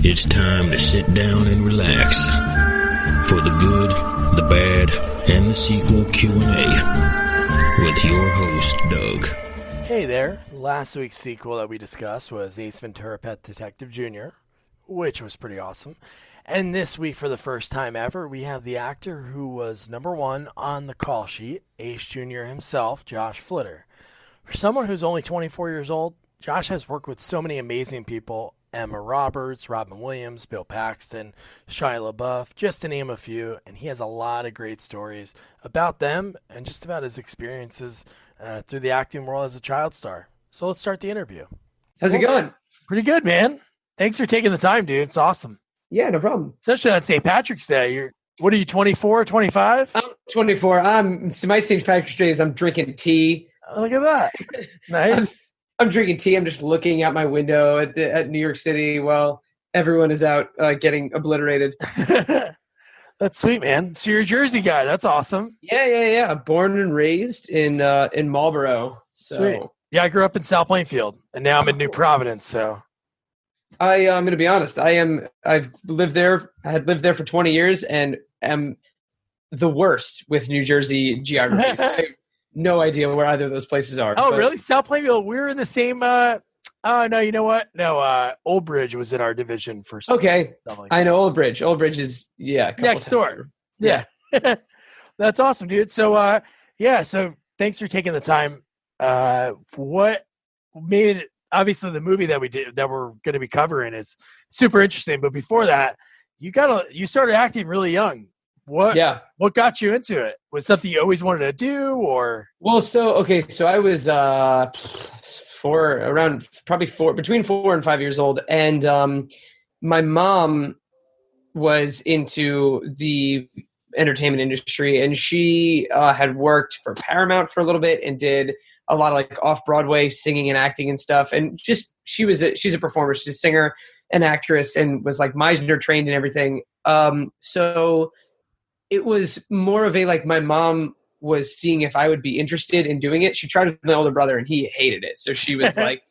It's time to sit down and relax for the good, the bad, and the sequel Q&A with your host, Doug. Hey there. Last week's sequel that we discussed was Ace Ventura Pet Detective Jr., which was pretty awesome. And this week, for the first time ever, we have the actor who was number one on the call sheet, Ace Jr. himself, Josh Flitter. For someone who's only 24 years old, Josh has worked with so many amazing people: Emma Roberts, Robin Williams, Bill Paxton, Shia LaBeouf, just to name a few. And he has a lot of great stories about them and just about his experiences through the acting world as a child star. So let's start the interview. How's it going? Pretty good, man. Thanks for taking the time, dude. It's awesome. Yeah, no problem. Especially on St. Patrick's Day. What are you, 24, 25? I'm 24. My St. Patrick's Day is I'm drinking tea. Oh, look at that. Nice. I'm drinking tea. I'm just looking out my window at New York City while everyone is out getting obliterated. That's sweet, man. So you're a Jersey guy. That's awesome. Yeah. Born and raised in Marlboro. So. Sweet. Yeah, I grew up in South Plainfield, and now I'm in New Providence. So I'm going to be honest. I've lived there. I had lived there for 20 years, and am the worst with New Jersey geography. I have no idea where either of those places are. Oh, really? South Plainfield. We're in the same. Oh no, you know what? No, Old Bridge was in our division for. Okay, like I know Old Bridge. Old Bridge is next door. Yeah. That's awesome, dude. So so thanks for taking the time. What made it? Obviously, the movie that we're going to be covering is super interesting. But before that, you started acting really young. What got you into it? Was something you always wanted to do, or? Well, so I was between 4 and 5 years old, and my mom was into the entertainment industry, and she had worked for Paramount for a little bit and did a lot of like off-Broadway singing and acting and stuff. And just she's a performer, she's a singer and actress, and was like Meisner trained and everything. So it was more of a, like, my mom was seeing if I would be interested in doing it. She tried with my older brother and he hated it. So she was like,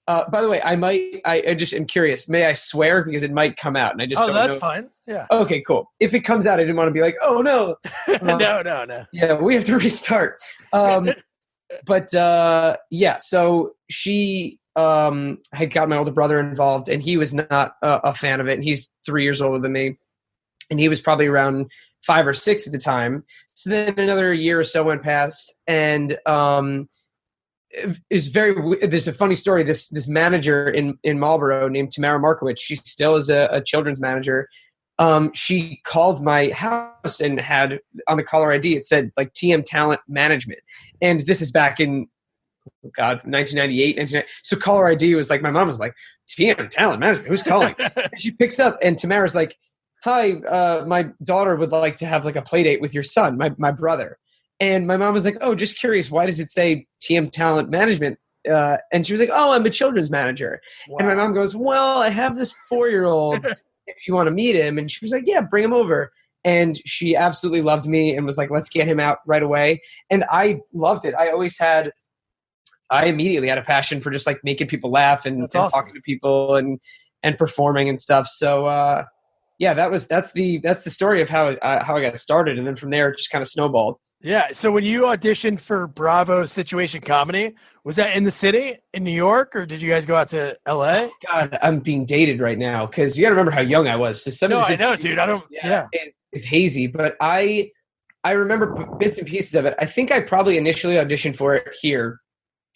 by the way, I just am curious. May I swear? Because it might come out. And I just don't know. That's fine. Yeah. Okay, cool. If it comes out, I didn't want to be like, oh no. No. Yeah, we have to restart. So she had got my older brother involved, and he was not a fan of it. And he's 3 years older than me. And he was probably around 5 or 6 at the time. So then another year or so went past, and there's a funny story. This manager in Marlboro named Tamara Markowitz, she still is a children's manager. She called my house and had on the caller ID, it said like TM Talent Management. And this is back in, 1998. So caller ID was like, my mom was like, TM Talent Management, who's calling? And she picks up, and Tamara's like, hi, my daughter would like to have like a play date with your son, my brother. And my mom was like, oh, just curious, why does it say TM Talent Management? And she was like, oh, I'm a children's manager. Wow. And my mom goes, well, I have this 4-year-old if you want to meet him. And she was like, yeah, bring him over. And she absolutely loved me and was like, let's get him out right away. And I loved it. I immediately had a passion for just like making people laugh and awesome. Talking to people and performing and stuff. So, that's the story of how I got started. And then from there, it just kind of snowballed. Yeah. So when you auditioned for Bravo Situation Comedy, was that in the city in New York, or did you guys go out to LA? Oh, God, I'm being dated right now because you got to remember how young I was. So I know, dude. I don't. Yeah. It's hazy, but I remember bits and pieces of it. I think I probably initially auditioned for it here,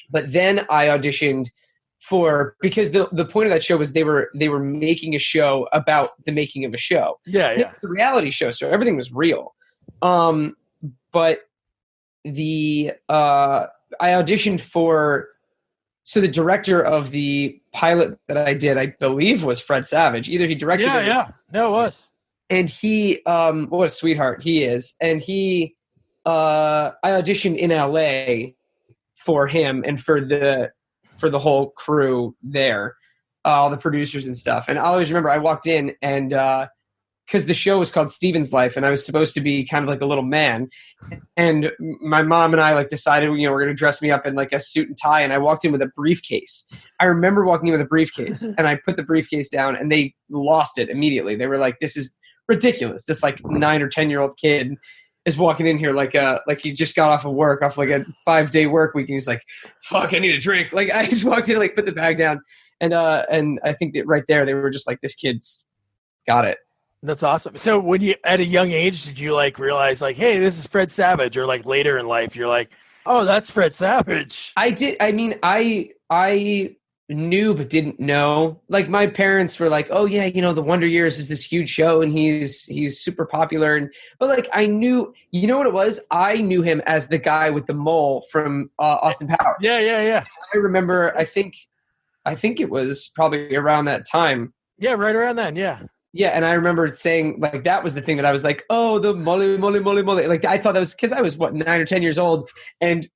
but then I auditioned because the point of that show was they were making a show about the making of a show. Yeah. It's a reality show, so everything was real. But I auditioned for, so the director of the pilot that I did, I believe, was Fred Savage. Either he directed it. Yeah. No, it was. And he, what a sweetheart he is. And I auditioned in LA for him and for the whole crew there, all the producers and stuff. And I always remember I walked in and, because the show was called Steven's Life, and I was supposed to be kind of like a little man. And my mom and I like decided, we're going to dress me up in like a suit and tie. And I walked in with a briefcase. I remember walking in with a briefcase, and I put the briefcase down, and they lost it immediately. They were like, "This is ridiculous. This like 9 or 10-year-old kid is walking in here like he just got off of work, off like a 5-day work week, and he's like, fuck, I need a drink." Like I just walked in and like put the bag down, and I think that right there they were just like, this kid's got it. That's awesome. So when you, at a young age, did you like realize like, hey, this is Fred Savage, or like later in life, you're like, oh, that's Fred Savage? I did. I mean, I knew but didn't know. Like my parents were like, oh yeah, the Wonder Years is this huge show, and he's super popular. But like I knew, you know what it was? I knew him as the guy with the mole from Austin Powers. Yeah. I remember. I think it was probably around that time. Yeah, right around then. Yeah. Yeah, and I remember saying, like, that was the thing that I was like, oh, the molly. Like, I thought that was, because I was, 9 or 10 years old, and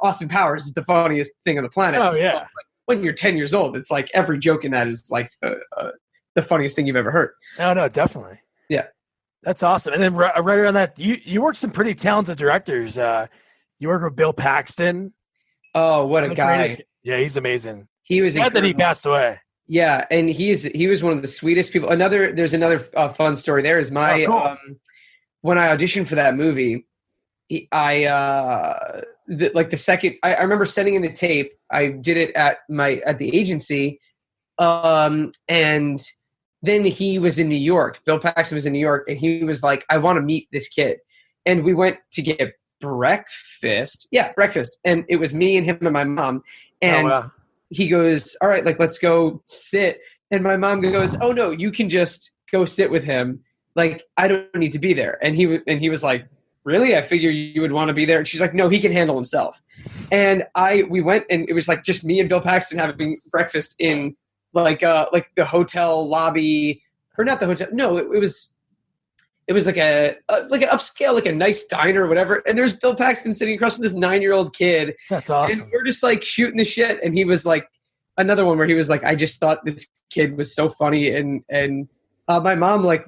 Austin Powers is the funniest thing on the planet. Oh, yeah. So, like, when you're 10 years old, it's like every joke in that is, like, the funniest thing you've ever heard. No, definitely. Yeah. That's awesome. And then right around that, you work with some pretty talented directors. You work with Bill Paxton. Oh, what a guy. Greatest. Yeah, he's amazing. He was glad that he passed away. Yeah, and he was one of the sweetest people. There's another fun story. There is my cool. When I auditioned for that movie, I remember sending in the tape. I did it at the agency, and then he was in New York. Bill Paxton was in New York, and he was like, "I want to meet this kid," and we went to get breakfast. Yeah, breakfast, and it was me and him and my mom, and. Oh, wow. He goes, all right, like, let's go sit. And my mom goes, oh no, you can just go sit with him. Like, I don't need to be there. And he was like, really? I figure you would want to be there. And she's like, no, he can handle himself. And we went, and it was like just me and Bill Paxton having breakfast in like the hotel lobby, or not the hotel. No, it was like an upscale, like a nice diner or whatever. And there's Bill Paxton sitting across from this 9-year-old kid. That's awesome. And we're just like shooting the shit. And he was like, another one where he was like, I just thought this kid was so funny. And my mom like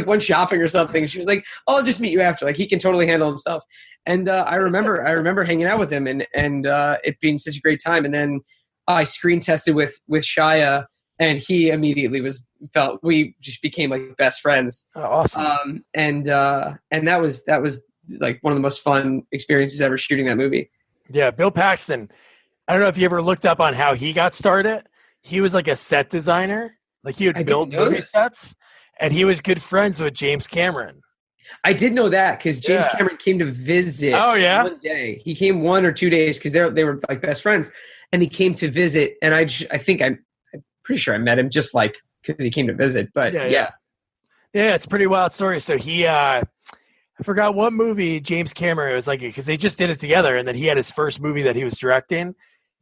went shopping or something. She was like, oh, I'll just meet you after. Like, he can totally handle himself. And I remember hanging out with him and it being such a great time. And then I screen tested with Shia. And he immediately we just became like best friends. Oh, awesome. And that was like one of the most fun experiences ever shooting that movie. Yeah. Bill Paxton. I don't know if you ever looked up on how he got started. He was like a set designer. Like he would build movie sets, and he was good friends with James Cameron. I did know that because James Cameron came to visit. Oh yeah. One day he came 1 or 2 days because they were like best friends, and he came to visit. And I'm pretty sure I met him just like because he came to visit. But yeah, it's a pretty wild story. So he, I forgot what movie James Cameron was like, because they just did it together, and then he had his first movie that he was directing.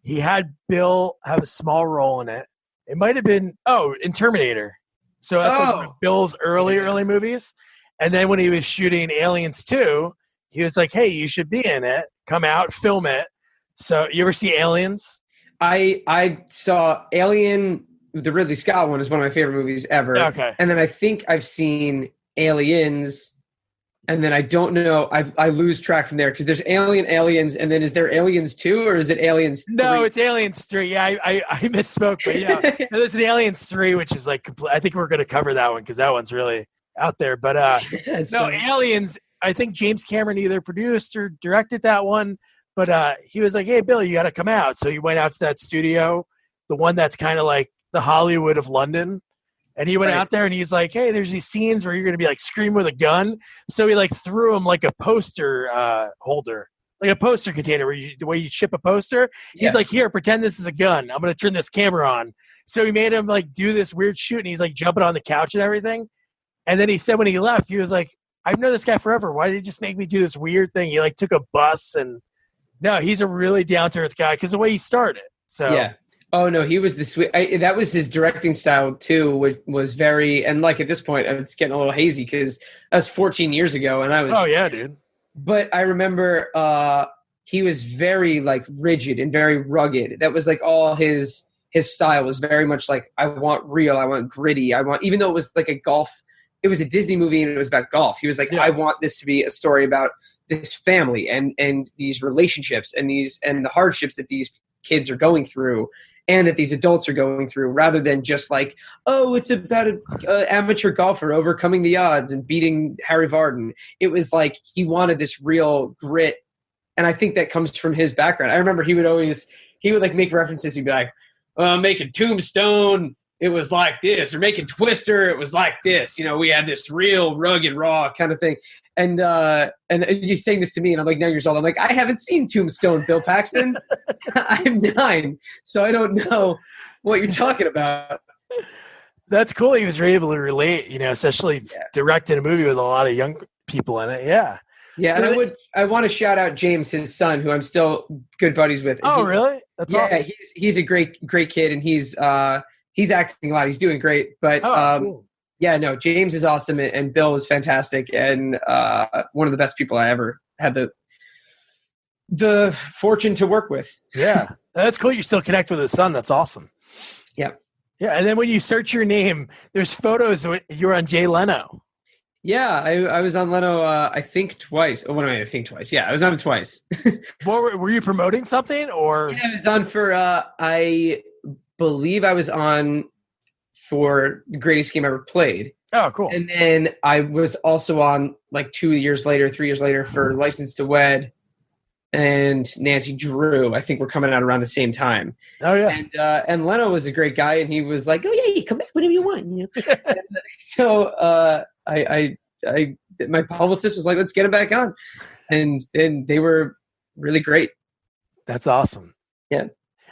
He had Bill have a small role in it. It might have been in Terminator. So that's like one of Bill's early movies. And then when he was shooting Aliens 2, he was like, "Hey, you should be in it. Come out, film it." So you ever see Aliens? I saw Alien. The Ridley Scott one is one of my favorite movies ever. Okay. And then I think I've seen Aliens, and then I don't know. I lose track from there because there's Aliens, and then is there Aliens 2 or is it Aliens 3? No, it's Aliens 3. Yeah, I misspoke, but yeah. No, there's an Aliens 3, which is like, I think we're going to cover that one because that one's really out there. But Aliens, I think James Cameron either produced or directed that one, but he was like, hey, Bill, you got to come out. So he went out to that studio, the one that's kind of like the Hollywood of London. And he went out there and he's like, hey, there's these scenes where you're going to be like screaming with a gun. So he like threw him like a poster holder, like a poster container the way you ship a poster. He's like, here, pretend this is a gun. I'm going to turn this camera on. So he made him like do this weird shoot, and he's like jumping on the couch and everything. And then he said when he left, he was like, I've known this guy forever. Why did he just make me do this weird thing? He like took a bus, and no, he's a really down to earth guy because the way he started. So yeah. Oh no, he was the sweet. That was his directing style too, which was very. And like at this point, it's getting a little hazy because that was 14 years ago, and I was. Oh yeah, dude. But I remember he was very like rigid and very rugged. That was like all his style was very much like I want real, I want gritty, I want. Even though it was like a golf it was a Disney movie and it was about golf. He was like, I want this to be a story about this family and these relationships and the hardships that these kids are going through and that these adults are going through, rather than just like, oh, it's about an amateur golfer overcoming the odds and beating Harry Vardon. It was like he wanted this real grit, and I think that comes from his background. I remember he would like make references. He'd be like, making Tombstone, it was like this, or making Twister, it was like this. We had this real rugged, raw kind of thing. And you're saying this to me, and I'm like 9 years old. I'm like, I haven't seen Tombstone, Bill Paxton. I'm 9, so I don't know what you're talking about. That's cool. He was able to relate, especially directing a movie with a lot of young people in it. Yeah. Yeah, so and I want to shout out James, his son, who I'm still good buddies with. Really? That's awesome. Yeah, he's a great kid, and he's acting a lot. He's doing great. But cool. Yeah, no, James is awesome, and Bill is fantastic, and one of the best people I ever had the fortune to work with. Yeah, that's cool. You still connect with his son. That's awesome. Yeah. Yeah, and then when you search your name, there's photos. You're on Jay Leno. Yeah, I was on Leno, I think twice. Oh, what do I mean, I think twice? Yeah, I was on him twice. Were you promoting something, or? Yeah, I was on for, I believe I was on for the greatest game ever played. Oh, cool. And then I was also on like 3 years later for License to Wed and Nancy Drew. I think we're coming out around the same time. Oh, yeah. And Leno was a great guy, and he was like, oh, yeah, you come back whenever you want. And so my publicist was like, let's get him back on. And then they were really great. That's awesome. Yeah.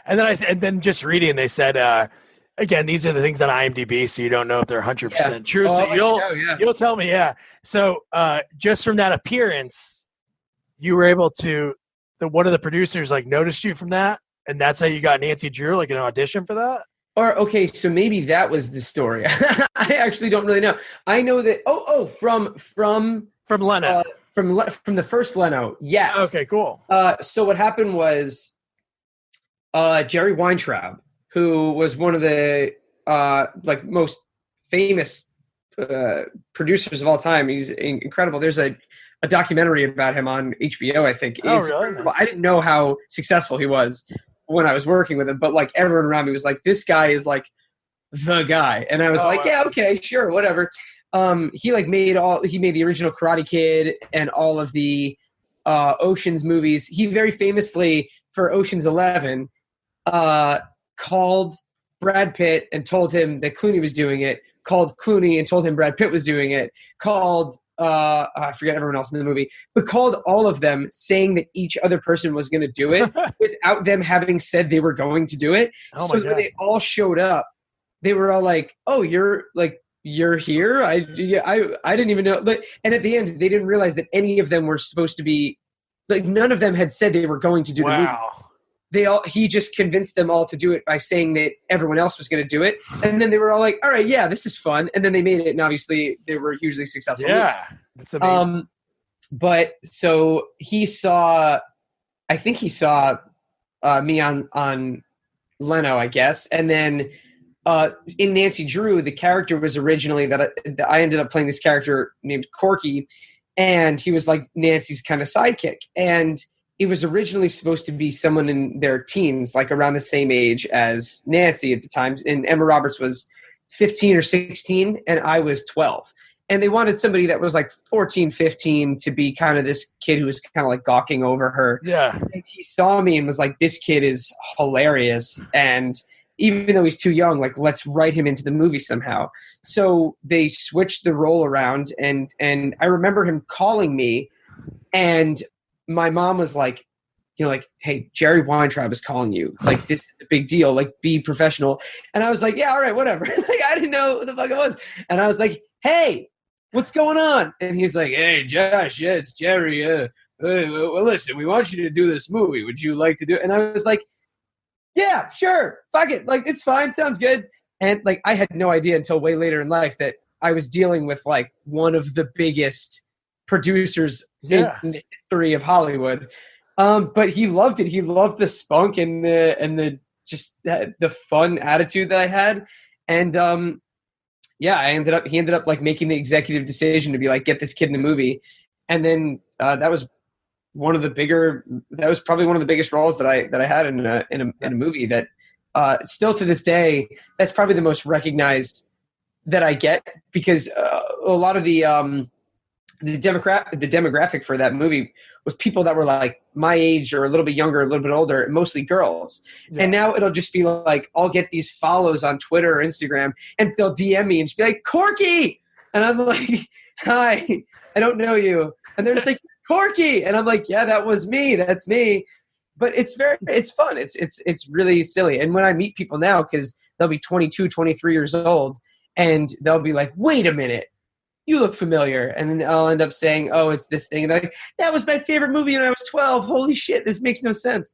And then just reading, they said, again, these are the things on IMDb, so you don't know if they're 100% true. So you'll tell me, yeah. So just from that appearance, you were able to, one of the producers like noticed you from that, and that's how you got Nancy Drew, like an audition for that? Or, okay, so maybe that was the story. I actually don't really know. I know that, from Leno. From the first Leno, yes. Okay, cool. So what happened was Jerry Weintraub, who was one of the most famous producers of all time. He's incredible. There's a documentary about him on HBO, I think. Oh, really? Nice. I didn't know how successful he was when I was working with him, but like everyone around me was like, this guy is like the guy. And I was yeah, okay, sure, whatever. He made the original Karate Kid and all of the Ocean's movies. He very famously, for Ocean's 11, called Brad Pitt and told him that Clooney was doing it, called Clooney and told him Brad Pitt was doing it, called I forget everyone else in the movie, but called all of them, saying that each other person was going to do it without them having said they were going to do it. Oh, so when they all showed up, they were all like, oh, you're here? I didn't even know. And at the end, they didn't realize that any of them were supposed to be, like, none of them had said they were going to do the movie. He just convinced them all to do it by saying that everyone else was going to do it. And then they were all like, all right, yeah, this is fun. And then they made it, and obviously they were hugely successful. Yeah, that's amazing. But so I think he saw me on Leno, I guess. And then in Nancy Drew, the character was originally that I ended up playing this character named Corky, and he was like Nancy's kind of sidekick. And it was originally supposed to be someone in their teens, like around the same age as Nancy at the time. And Emma Roberts was 15 or 16, and I was 12. And they wanted somebody that was like 14, 15 to be kind of this kid who was kind of like gawking over her. Yeah. And he saw me and was like, this kid is hilarious. And even though he's too young, like, let's write him into the movie somehow. So they switched the role around, and I remember him calling me, and my mom was like, hey, Jerry Weintraub is calling you. Like, this is a big deal. Like, be professional. And I was like, yeah, all right, whatever. Like, I didn't know what the fuck it was. And I was like, hey, what's going on? And he's like, hey, Josh, yeah, it's Jerry. Well, listen, we want you to do this movie. Would you like to do it? And I was like, yeah, sure. Fuck it. Like, it's fine. Sounds good. And like, I had no idea until way later in life that I was dealing with like one of the biggest producers in the history of Hollywood. But he loved it. He loved the spunk and the just the fun attitude that I had. And Yeah, he ended up like making the executive decision to be like, get this kid in the movie. And then that was probably one of the biggest roles that I had in a movie that still to this day, that's probably the most recognized that I get, because a lot of the demographic for that movie was people that were like my age or a little bit younger, a little bit older, mostly girls. Yeah. And now it'll just be like, I'll get these follows on Twitter or Instagram and they'll DM me and just be like, Corky. And I'm like, hi, I don't know you. And they're just like, Corky. And I'm like, yeah, that was me. That's me. But it's fun. It's really silly. And when I meet people now, because they'll be 22, 23 years old, and they'll be like, wait a minute, you look familiar. And then I'll end up saying, oh, it's this thing. And they're like, that was my favorite movie when I was 12. Holy shit, this makes no sense.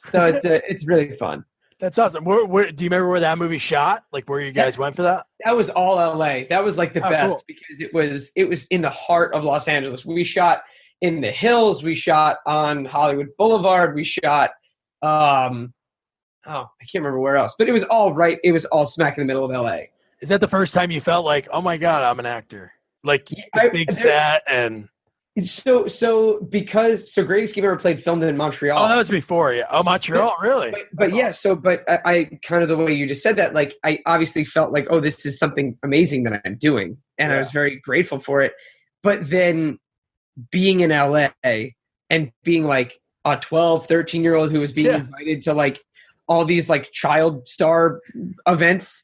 So it's really fun. That's awesome. Where, do you remember where that movie shot? Like where you guys went for that? That was all LA. That was like the best, cool. Because it was in the heart of Los Angeles. We shot in the hills. We shot on Hollywood Boulevard. We shot, I can't remember where else, but it was all right. It was all smack in the middle of LA. Is that the first time you felt like, oh my God, I'm an actor? Like the big set and so Greatest Escape Ever Played filmed in Montreal. Oh, that was before, yeah. Oh, Montreal, really? But yeah, awesome. But I kind of the way you just said that, like I obviously felt like, oh, this is something amazing that I'm doing, and I was very grateful for it. But then being in LA and being like a 12, 13-year-old who was being invited to like all these like child star events.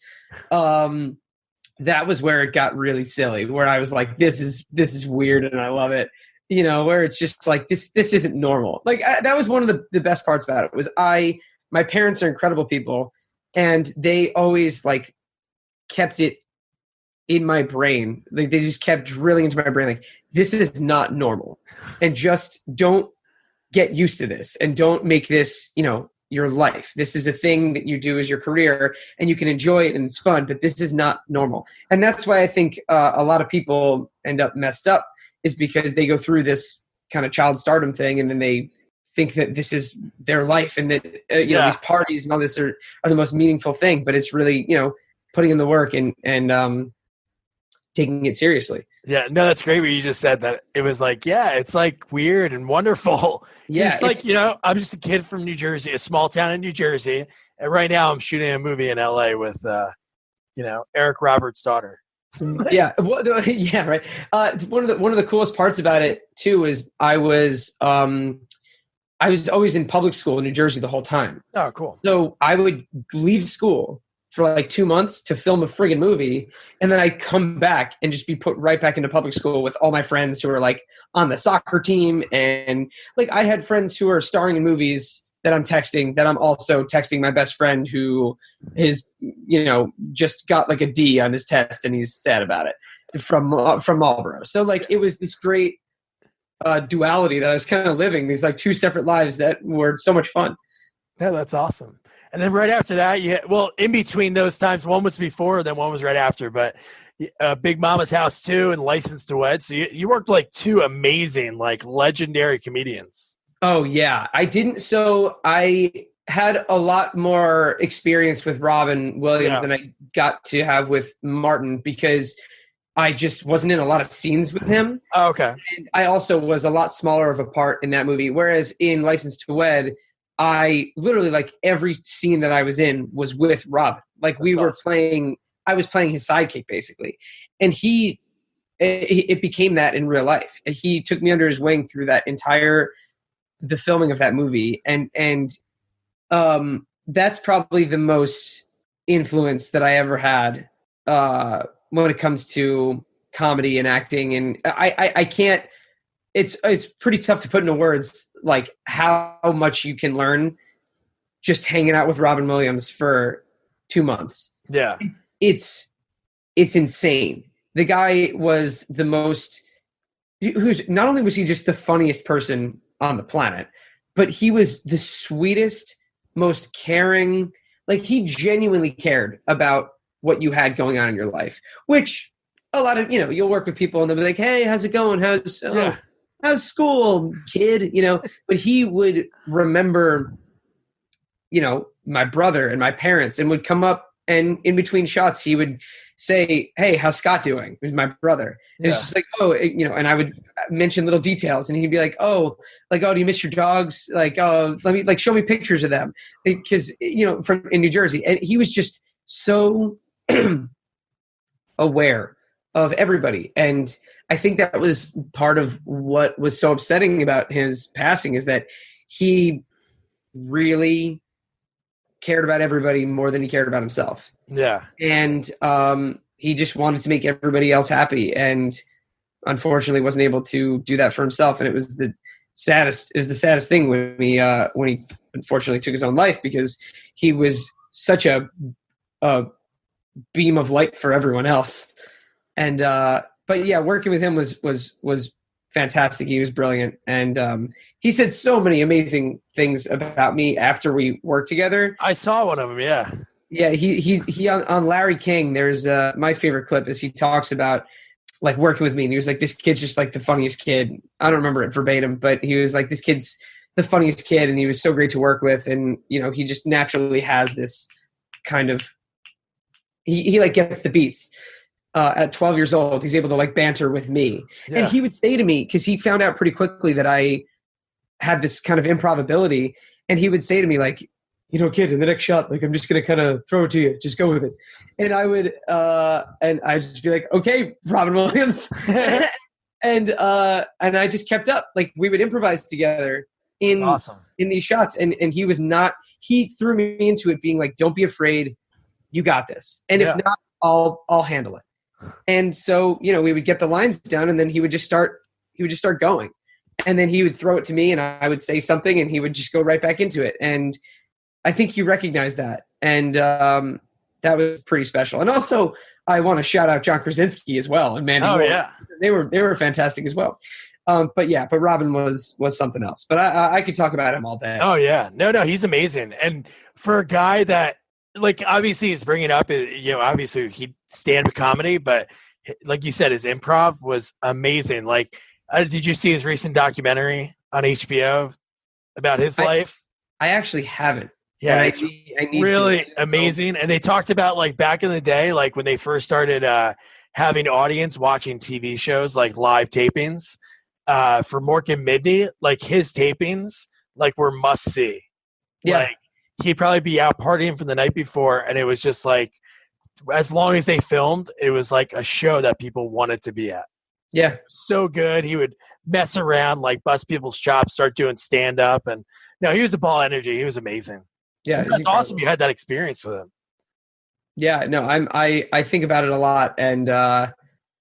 That was where it got really silly, where I was like, this is weird and I love it, you know, where it's just like, this isn't normal. Like that was one of the best parts about it was my parents are incredible people, and they always like kept it in my brain. Like they just kept drilling into my brain. Like, this is not normal, and just don't get used to this, and don't make this, you know, your life. This is a thing that you do as your career, and you can enjoy it and it's fun, but this is not normal. And that's why I think a lot of people end up messed up, is because they go through this kind of child stardom thing, and then they think that this is their life, and that you know, these parties and all this are the most meaningful thing, but it's really, you know, putting in the work and taking it seriously. Yeah, no, that's great what you just said, that it was like, yeah, it's like weird and wonderful. Yeah. It's like, you know, I'm just a kid from New Jersey, a small town in New Jersey. And right now I'm shooting a movie in LA with, you know, Eric Roberts' daughter. Yeah. Well, yeah. Right. One of the coolest parts about it too is I was always in public school in New Jersey the whole time. Oh, cool. So I would leave school for like 2 months to film a friggin' movie, and then I come back and just be put right back into public school with all my friends who are like on the soccer team, and like I had friends who are starring in movies that I'm texting, that I'm also texting my best friend who is, you know, just got like a D on his test and he's sad about it, from Marlboro. So like it was this great duality that I was kind of living, these like two separate lives that were so much fun. Yeah, that's awesome. And then right after that, in between those times, one was before, then one was right after. But Big Mama's House 2 and License to Wed. So you worked like two amazing, like legendary comedians. Oh, yeah. I didn't. So I had a lot more experience with Robin Williams than I got to have with Martin, because I just wasn't in a lot of scenes with him. Oh, okay. And I also was a lot smaller of a part in that movie. Whereas in License to Wed, I literally, like, every scene that I was in was with Robin. Like, I was playing his sidekick basically. And it became that in real life. He took me under his wing through the filming of that movie. And that's probably the most influence that I ever had when it comes to comedy and acting. And I can't, it's pretty tough to put into words like how much you can learn just hanging out with Robin Williams for 2 months. Yeah. It's insane. The guy was not only was he just the funniest person on the planet, but he was the sweetest, most caring. Like, he genuinely cared about what you had going on in your life, which a lot of, you know, you'll work with people and they'll be like, hey, how's it going? How's school, kid? You know, but he would remember, you know, my brother and my parents, and would come up And in between shots, he would say, "Hey, how's Scott doing?" Who's my brother. And it's just like, "Oh, and I would mention little details, and he'd be like, "Oh, "Oh, do you miss your dogs? Oh, let me show me pictures of them," because from in New Jersey." And he was just so aware of everybody. And I think that was part of what was so upsetting about his passing, is that he really cared about everybody more than he cared about himself. Yeah. And he just wanted to make everybody else happy, and unfortunately wasn't able to do that for himself. And it was the saddest thing when he unfortunately took his own life, because he was such a beam of light for everyone else. And but yeah, working with him was fantastic. He was brilliant, and he said so many amazing things about me after we worked together. I saw one of them. Yeah. Yeah, he on Larry King. There's my favorite clip is he talks about working with me, and he was like, "This kid's just the funniest kid." I don't remember it verbatim, but he was like, "This kid's the funniest kid," and he was so great to work with, and he just naturally has this kind of he gets the beats. At 12 years old, he's able to banter with me. Yeah. And he would say to me, because he found out pretty quickly that I had this kind of improv ability, and he would say to me "Kid, in the next shot, I'm just going to kind of throw it to you. Just go with it." And I would, and I'd just be like, "Okay, Robin Williams." and I just kept up. We would improvise together in these shots. And he threw me into it being "Don't be afraid. You got this. And if not, I'll handle it." And so, we would get the lines down, and then he would just start going. And then he would throw it to me, and I would say something, and he would just go right back into it. And I think he recognized that. And that was pretty special. And also, I want to shout out John Krasinski as well. And Mandy Moore. Yeah. They were fantastic as well. But Robin was something else. But I could talk about him all day. Oh, yeah. No, he's amazing. And for a guy that, obviously he's bringing up, obviously he stand-up comedy, but like you said, his improv was amazing. Did you see his recent documentary on HBO about his life? I actually haven't. Yeah, it's really amazing. And they talked about back in the day, when they first started having audience watching TV shows, live tapings for Mork and Mindy, his tapings were must see. Yeah. He'd probably be out partying from the night before, and it was just as long as they filmed, it was a show that people wanted to be at. Yeah. So good. He would mess around, bust people's chops, start doing stand-up. And no, he was a ball energy. He was amazing. Yeah. That's awesome you had that experience with him. Yeah, no, I think about it a lot, and I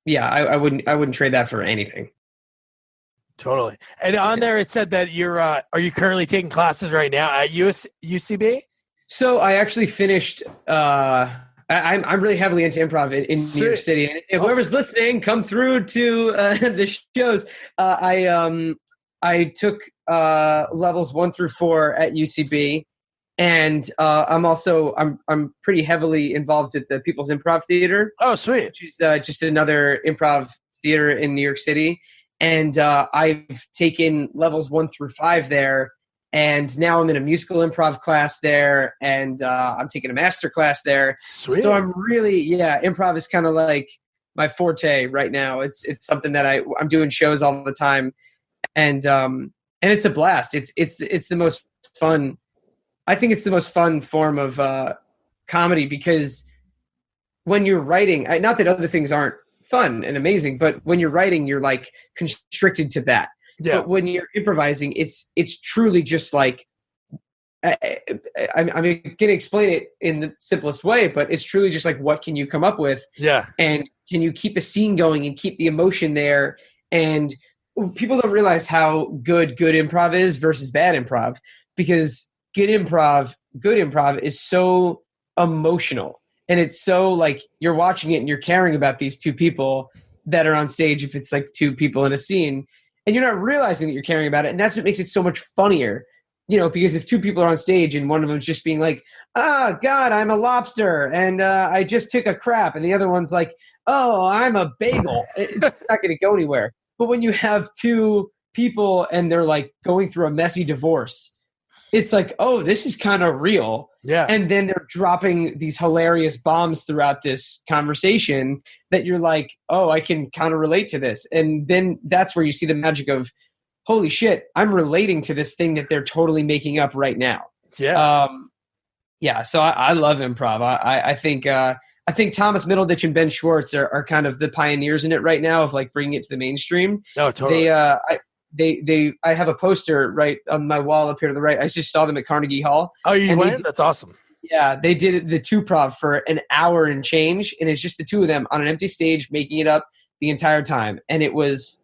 wouldn't trade that for anything. Totally. And on there, it said that you're. Are you currently taking classes right now at UCB? So I actually finished. I'm really heavily into improv in New York City, and if whoever's listening, come through to the shows. I took levels 1 through 4 at UCB, and I'm pretty heavily involved at the People's Improv Theater. Oh, sweet! Which is just another improv theater in New York City. And I've taken levels 1 through 5 there, and now I'm in a musical improv class there, and I'm taking a master class there. Sweet. So I'm really, improv is kind of my forte right now. It's something that I'm doing shows all the time, and it's a blast. It's the most fun. I think it's the most fun form of comedy, because when you're writing, not that other things aren't fun and amazing, but when you're writing, you're constricted to that. Yeah. But when you're improvising, it's truly just I'm going to explain it in the simplest way, but it's truly just what can you come up with? Yeah. And can you keep a scene going and keep the emotion there? And people don't realize how good improv is versus bad improv, because good improv is so emotional. And it's so you're watching it and you're caring about these two people that are on stage, if it's 2 people in a scene, and you're not realizing that you're caring about it. And that's what makes it so much funnier, because if 2 people are on stage and one of them's just being "Oh God, I'm a lobster and I just took a crap," and the other one's "Oh, I'm a bagel," it's not going to go anywhere. But when you have 2 people and they're going through a messy divorce, it's like, oh, this is kind of real. Yeah. And then they're dropping these hilarious bombs throughout this conversation that you're like, oh, I can kind of relate to this. And then that's where you see the magic of, holy shit, I'm relating to this thing that they're totally making up right now. Yeah. Yeah. So I love improv. I think Thomas Middleditch and Ben Schwartz are kind of the pioneers in it right now of like bringing it to the mainstream. No, totally. I have a poster right on my wall up here to the right. I just saw them at Carnegie Hall. Oh, you went? That's awesome. Yeah, they did the two prov for an hour and change, and it's just the two of them on an empty stage making it up the entire time. And it was,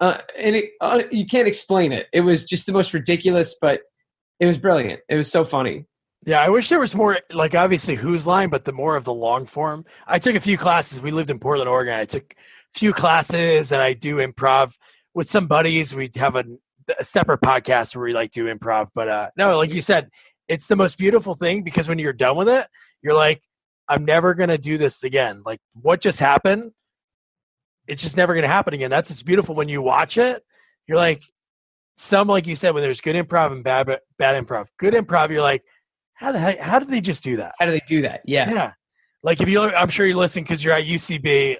you can't explain it. It was just the most ridiculous, but it was brilliant. It was so funny. Yeah, I wish there was more, like obviously Who's Line, but the more of the long form. I took a few classes. We lived in Portland, Oregon. I took a few classes, and I do improv with some buddies. We have a separate podcast where we like do improv. But no, like you said, it's the most beautiful thing because when you're done with it, you're like, I'm never going to do this again. Like what just happened, it's just never going to happen again. That's what's beautiful when you watch it. You're like, like you said, when there's good improv and bad improv. Good improv, you're like, how did they just do that? How do they do that? Yeah. Yeah. Like I'm sure you're listening because you're at UCB,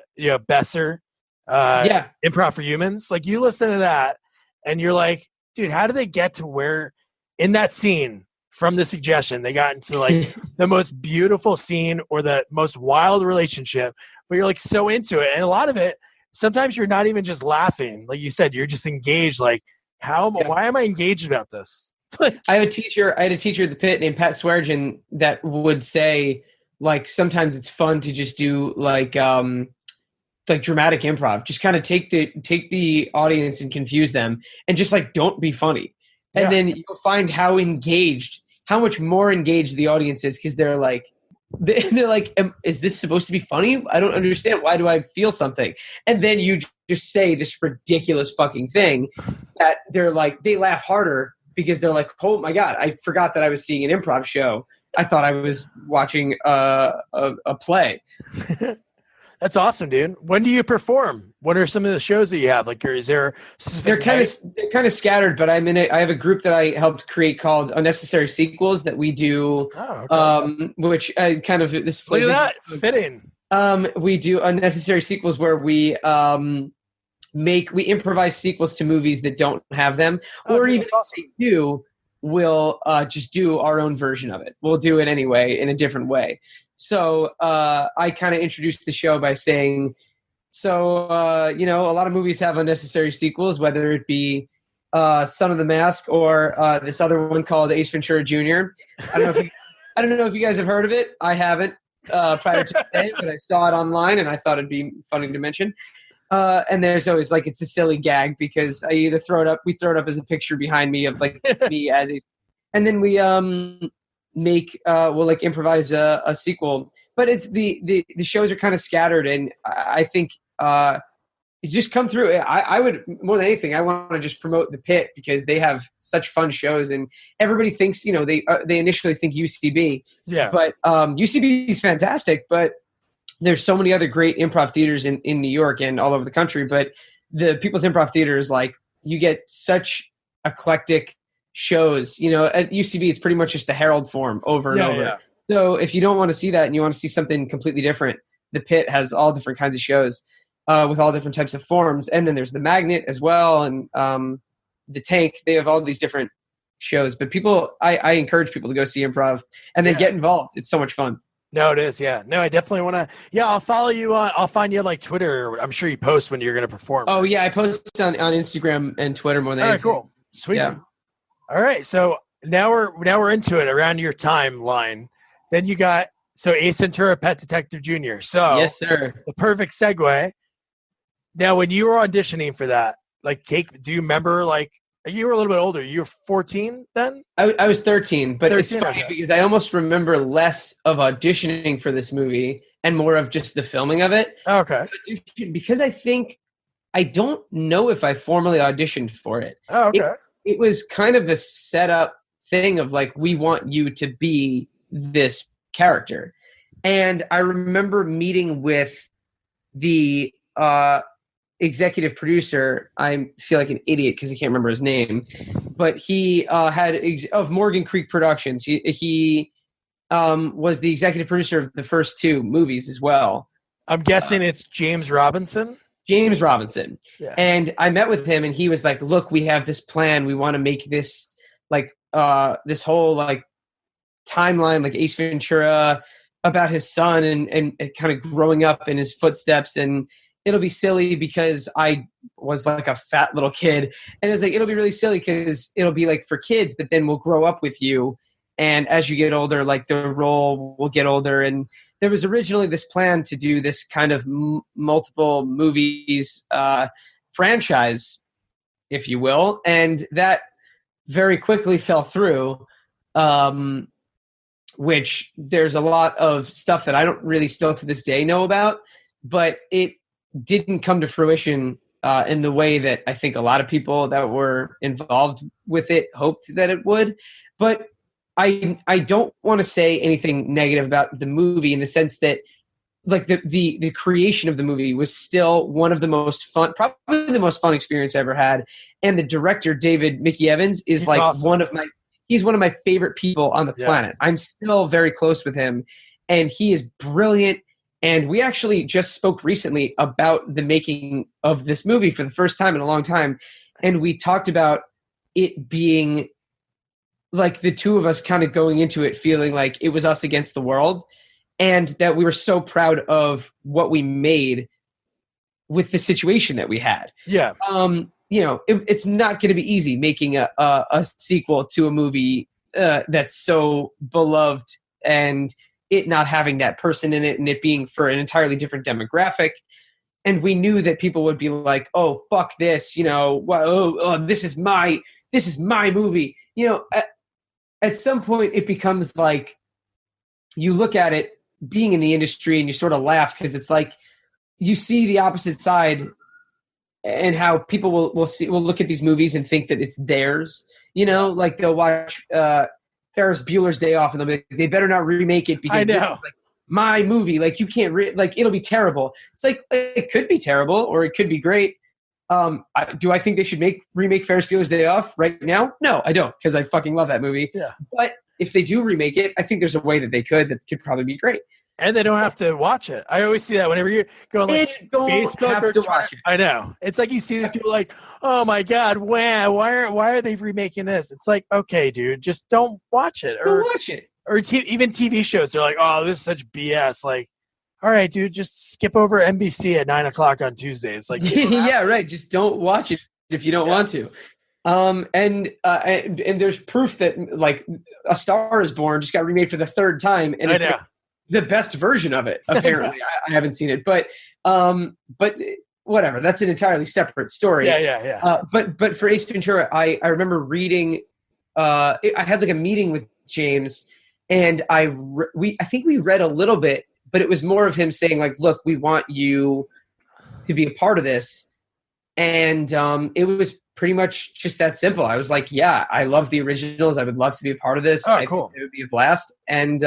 Besser, Improv for Humans. Like you listen to that and you're like, dude, how do they get to where in that scene from the suggestion, they got into like the most beautiful scene or the most wild relationship, but you're like so into it. And a lot of it, sometimes you're not even just laughing. Like you said, you're just engaged. Like why am I engaged about this? I had a teacher at the pit named Pat Sweargen that would say, like, sometimes it's fun to just do like dramatic improv. Just kind of take the audience and confuse them, and just like don't be funny. And then you'll find how much more engaged the audience is because they're like, is this supposed to be funny? I don't understand. Why do I feel something? And then you just say this ridiculous fucking thing that they're like, they laugh harder. Because they're like, oh my God, I forgot that I was seeing an improv show. I thought I was watching a play. That's awesome, dude. When do you perform? What are some of the shows that you have? Like, is there they're kind of scattered, but I have a group that I helped create called Unnecessary Sequels that we do. Oh, okay. Which kind of this. Look at that fitting. We do Unnecessary Sequels where we improvise sequels to movies that don't have them, or even if they do, we'll just do our own version of it. We'll do it anyway in a different way. So I kind of introduced the show by saying, a lot of movies have unnecessary sequels, whether it be Son of the Mask or this other one called Ace Ventura Jr. I don't know if you guys have heard of it. I haven't prior to today, but I saw it online and I thought it'd be funny to mention. And there's always like, it's a silly gag because I either throw it up as a picture behind me of like me as a, and then we we'll like improvise a sequel, but it's the shows are kind of scattered. And I think it just come through. I would, more than anything, I want to just promote the Pit because they have such fun shows and everybody thinks, they initially think UCB, but UCB is fantastic, but there's so many other great improv theaters in New York and all over the country, but the People's Improv Theater is like, you get such eclectic shows, at UCB, it's pretty much just a Herald form over and over. Yeah. So if you don't want to see that and you want to see something completely different, the Pit has all different kinds of shows with all different types of forms. And then there's the Magnet as well. And the Tank, they have all these different shows, but I encourage people to go see improv and then get involved. It's so much fun. No, it is. Yeah. No, I definitely want to. Yeah, I'll follow you on. I'll find you on like Twitter. I'm sure you post when you're going to perform. Oh yeah, I post on Instagram and Twitter more than anything. All right, cool, sweet. Yeah. All right, so now we're into it around your timeline. Then you got Ace Ventura, Pet Detective Jr. So yes, sir. The perfect segue. Now, when you were auditioning for that, do you remember you were a little bit older. You were 14 then? I was 13, but 13, it's funny because I almost remember less of auditioning for this movie and more of just the filming of it. Okay. Because I don't know if I formally auditioned for it. Oh, okay. It was kind of the setup thing of like, we want you to be this character. And I remember meeting with the executive producer. I feel like an idiot because I can't remember his name, but he of Morgan Creek Productions. He was the executive producer of the first two movies as well. I'm guessing it's James Robinson. James Robinson. Yeah. And I met with him, and he was like, "Look, we have this plan. We want to make this this whole timeline, like Ace Ventura, about his son and kind of growing up in his footsteps. And it'll be silly because I was like a fat little kid, and it's like it'll be really silly because it'll be like for kids, but then we'll grow up with you, and as you get older, like the role will get older." And there was originally this plan to do this kind of multiple movies franchise, if you will, and that very quickly fell through, which there's a lot of stuff that I don't really still to this day know about, but it didn't come to fruition in the way that I think a lot of people that were involved with it hoped that it would. But I don't want to say anything negative about the movie in the sense that like the creation of the movie was still one of the most fun, probably the most fun experience I ever had. And the director, David Mickey Evans, is He's like awesome. he's one of my favorite people on the planet. I'm still very close with him, and he is brilliant. And we actually just spoke recently about the making of this movie for the first time in a long time. And we talked about it being like the two of us kind of going into it feeling like it was us against the world, and that we were so proud of what we made with the situation that we had. Yeah. It's not going to be easy making a sequel to a movie that's so beloved, and it not having that person in it, and it being for an entirely different demographic. And we knew that people would be like, "Oh, fuck this," this is my movie. At some point it becomes like you look at it being in the industry and you sort of laugh because it's like you see the opposite side and how people will look at these movies and think that it's theirs. Like they'll watch Ferris Bueller's Day Off and they'll be like, they better not remake it because this is like my movie. Like you can't it'll be terrible. It's like it could be terrible or it could be great. Do I think they should remake Ferris Bueller's Day Off right now? No, I don't, because I fucking love that movie. Yeah. But if they do remake it, I think there's a way that could probably be great. And they don't have to watch it. I always see that whenever you're going like Facebook or Twitter. Watch it. I know. It's like you see these people like, "Oh my God, wow, why are they remaking this?" It's like, okay, dude, just don't watch it. Don't watch it. Or even TV shows, they're like, "Oh, this is such BS." Like, all right, dude, just skip over NBC at 9:00 on Tuesdays. Like, yeah, right. Just don't watch it if you don't want to. And there's proof that like A Star Is Born just got remade for the third time, and it's like the best version of it. Apparently, I haven't seen it, but whatever. That's an entirely separate story. Yeah. But for Ace Ventura, I remember reading. I had like a meeting with James, and I think we read a little bit. But it was more of him saying, like, "Look, we want you to be a part of this." And it was pretty much just that simple. I was like, yeah, I love the originals. I would love to be a part of this. Oh, I cool. think it would be a blast. And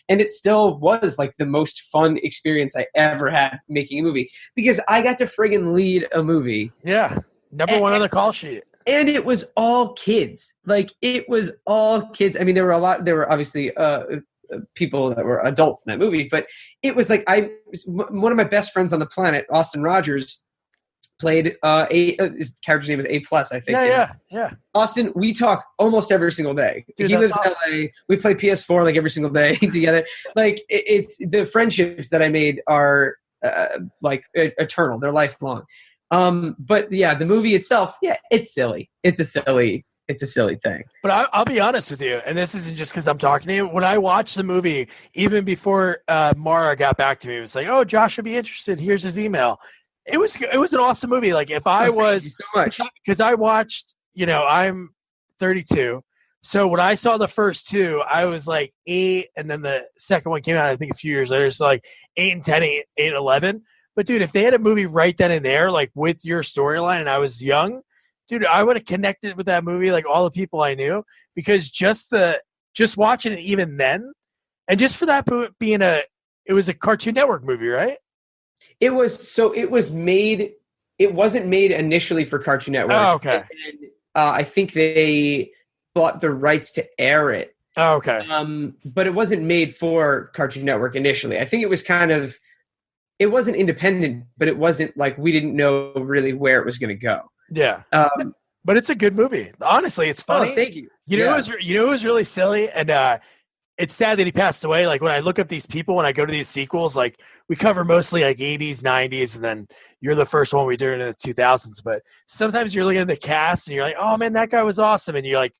it still was like the most fun experience I ever had making a movie, because I got to friggin' lead a movie. Yeah. Number one on the call sheet. And it was all kids. Like, it was all kids. I mean, there were obviously people that were adults in that movie, but it was like one of my best friends on the planet, Austin Rogers, played his character's name is A+, I think. Yeah. Austin, we talk almost every single day. Dude, he lives awesome. in LA. We play PS4 like every single day together. Like, it's the friendships that I made are like eternal. They're lifelong. But yeah, the movie itself, yeah, it's silly. It's a silly thing. But I'll be honest with you, and this isn't just because I'm talking to you. When I watched the movie, even before Mara got back to me, it was like, "Oh, Josh would be interested. Here's his email." It was an awesome movie. Like, if I was, thank you so much, because I watched, I'm 32, so when I saw the first two, I was like 8, and then the second one came out, I think, a few years later. So like 8 and 10, 8 and 11. But dude, if they had a movie right then and there, like with your storyline, and I was young, dude, I would have connected with that movie like all the people I knew, because just watching it even then, and just for that being it was a Cartoon Network movie, right? It wasn't made initially for Cartoon Network. Oh, okay. I think they bought the rights to air it. Oh, okay. But it wasn't made for Cartoon Network initially. I think it was it wasn't independent, but it wasn't like we didn't know really where it was going to go. Yeah. But it's a good movie. Honestly, it's funny. Oh, thank you. You know, it was really silly, and it's sad that he passed away. Like when I look up these people, when I go to these sequels, like we cover mostly like 80s, 90s, and then you're the first one we do in the 2000s. But sometimes you're looking at the cast and you're like, oh man, that guy was awesome, and you're like,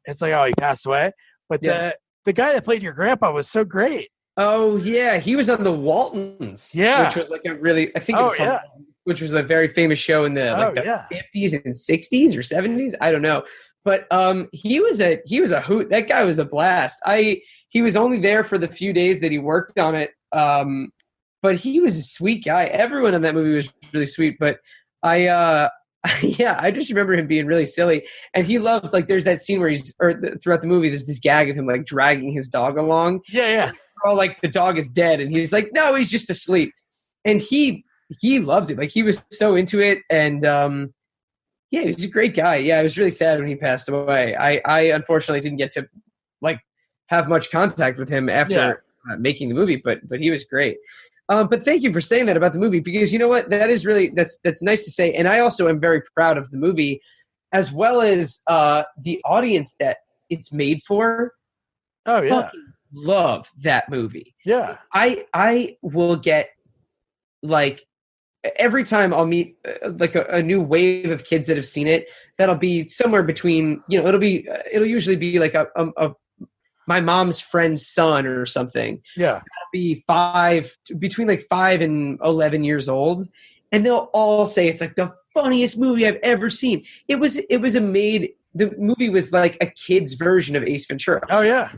it's like, oh, he passed away. But the guy that played your grandpa was so great. Oh yeah, he was on the Waltons. Yeah, which was like a really, I think it was called, which was a very famous show in the 50s and 60s or 70s. I don't know, but he was a hoot. That guy was a blast. He was only there for the few days that he worked on it, but he was a sweet guy. Everyone in that movie was really sweet. But I just remember him being really silly, and he loves, like, there's that scene where throughout the movie, there's this gag of him like dragging his dog along. Yeah. All like the dog is dead, and he's like, no, he's just asleep, and he loved it. Like he was so into it, and he was a great guy. Yeah, it was really sad when he passed away. I unfortunately didn't get to like have much contact with him after making the movie, but he was great. But thank you for saying that about the movie, because you know what, that is really that's nice to say, and I also am very proud of the movie, as well as the audience that it's made for. Oh yeah. Love that movie. Yeah. I will get, like, every time I'll meet like a new wave of kids that have seen it, that'll be somewhere between, it'll usually be like a my mom's friend's son or something. Yeah. That'll be between like 5 and 11 years old, and they'll all say it's like the funniest movie I've ever seen. The movie was like a kid's version of Ace Ventura. Oh yeah.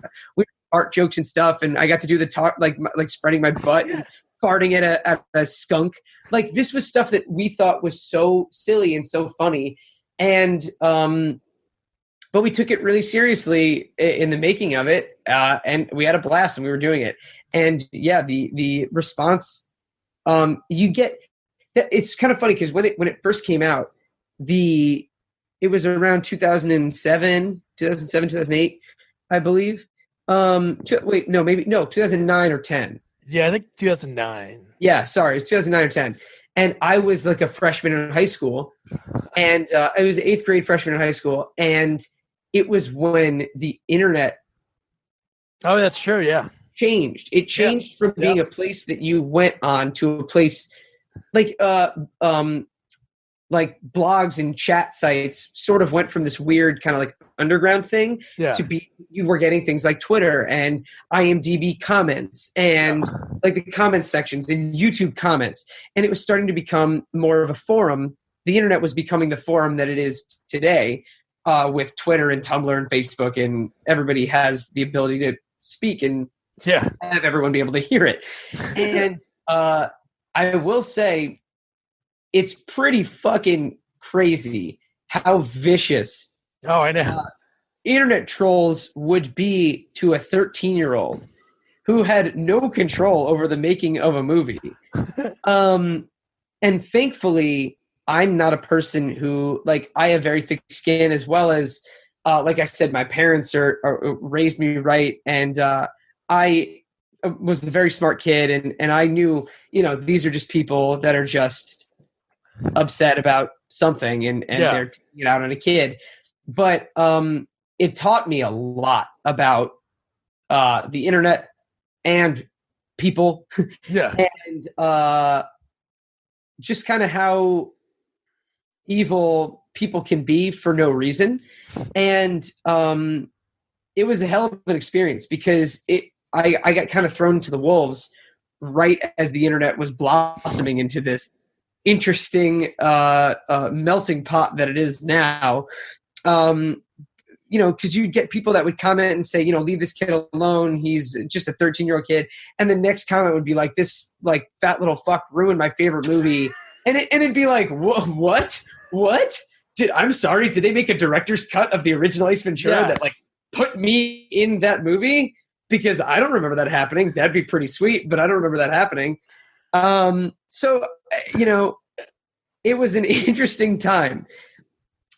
Art jokes and stuff, and I got to do the talk, like spreading my butt and farting at a skunk. Like, this was stuff that we thought was so silly and so funny, and but we took it really seriously in the making of it, and we had a blast when we were doing it. And yeah, the response you get, it's kind of funny because when it first came out, it was around 2007, 2008, I believe. 2009 or 10. Yeah, I think 2009. Yeah, sorry, it's 2009 or 10. And I was like a freshman in high school, and I was 8th grade freshman in high school, and it was when the internet. Oh, that's true. Yeah, changed. It changed from being a place that you went on to a place like blogs and chat sites sort of went from this weird kind of like underground thing to you were getting things like Twitter and IMDb comments and like the comment sections and YouTube comments. And it was starting to become more of a forum. The internet was becoming the forum that it is today, with Twitter and Tumblr and Facebook, and everybody has the ability to speak and have everyone be able to hear it. And I will say, it's pretty fucking crazy how vicious I know internet trolls would be to a 13-year-old who had no control over the making of a movie. And thankfully, I'm not a person who, like, I have very thick skin, as well as, like I said, my parents are raised me right, and I was a very smart kid, and I knew, these are just people that are just upset about something, and they're taking it out on a kid. But it taught me a lot about the internet and people, and just kind of how evil people can be for no reason. And it was a hell of an experience, because I got kind of thrown to the wolves right as the internet was blossoming into this interesting melting pot that it is now. Because you get people that would comment and say, leave this kid alone, he's just a 13-year-old kid, and the next comment would be like, this like fat little fuck ruined my favorite movie. And it'd be like, what I'm sorry, did they make a director's cut of the original Ace Ventura that like put me in that movie? Because I don't remember that happening. That'd be pretty sweet, but I don't remember that happening. So it was an interesting time.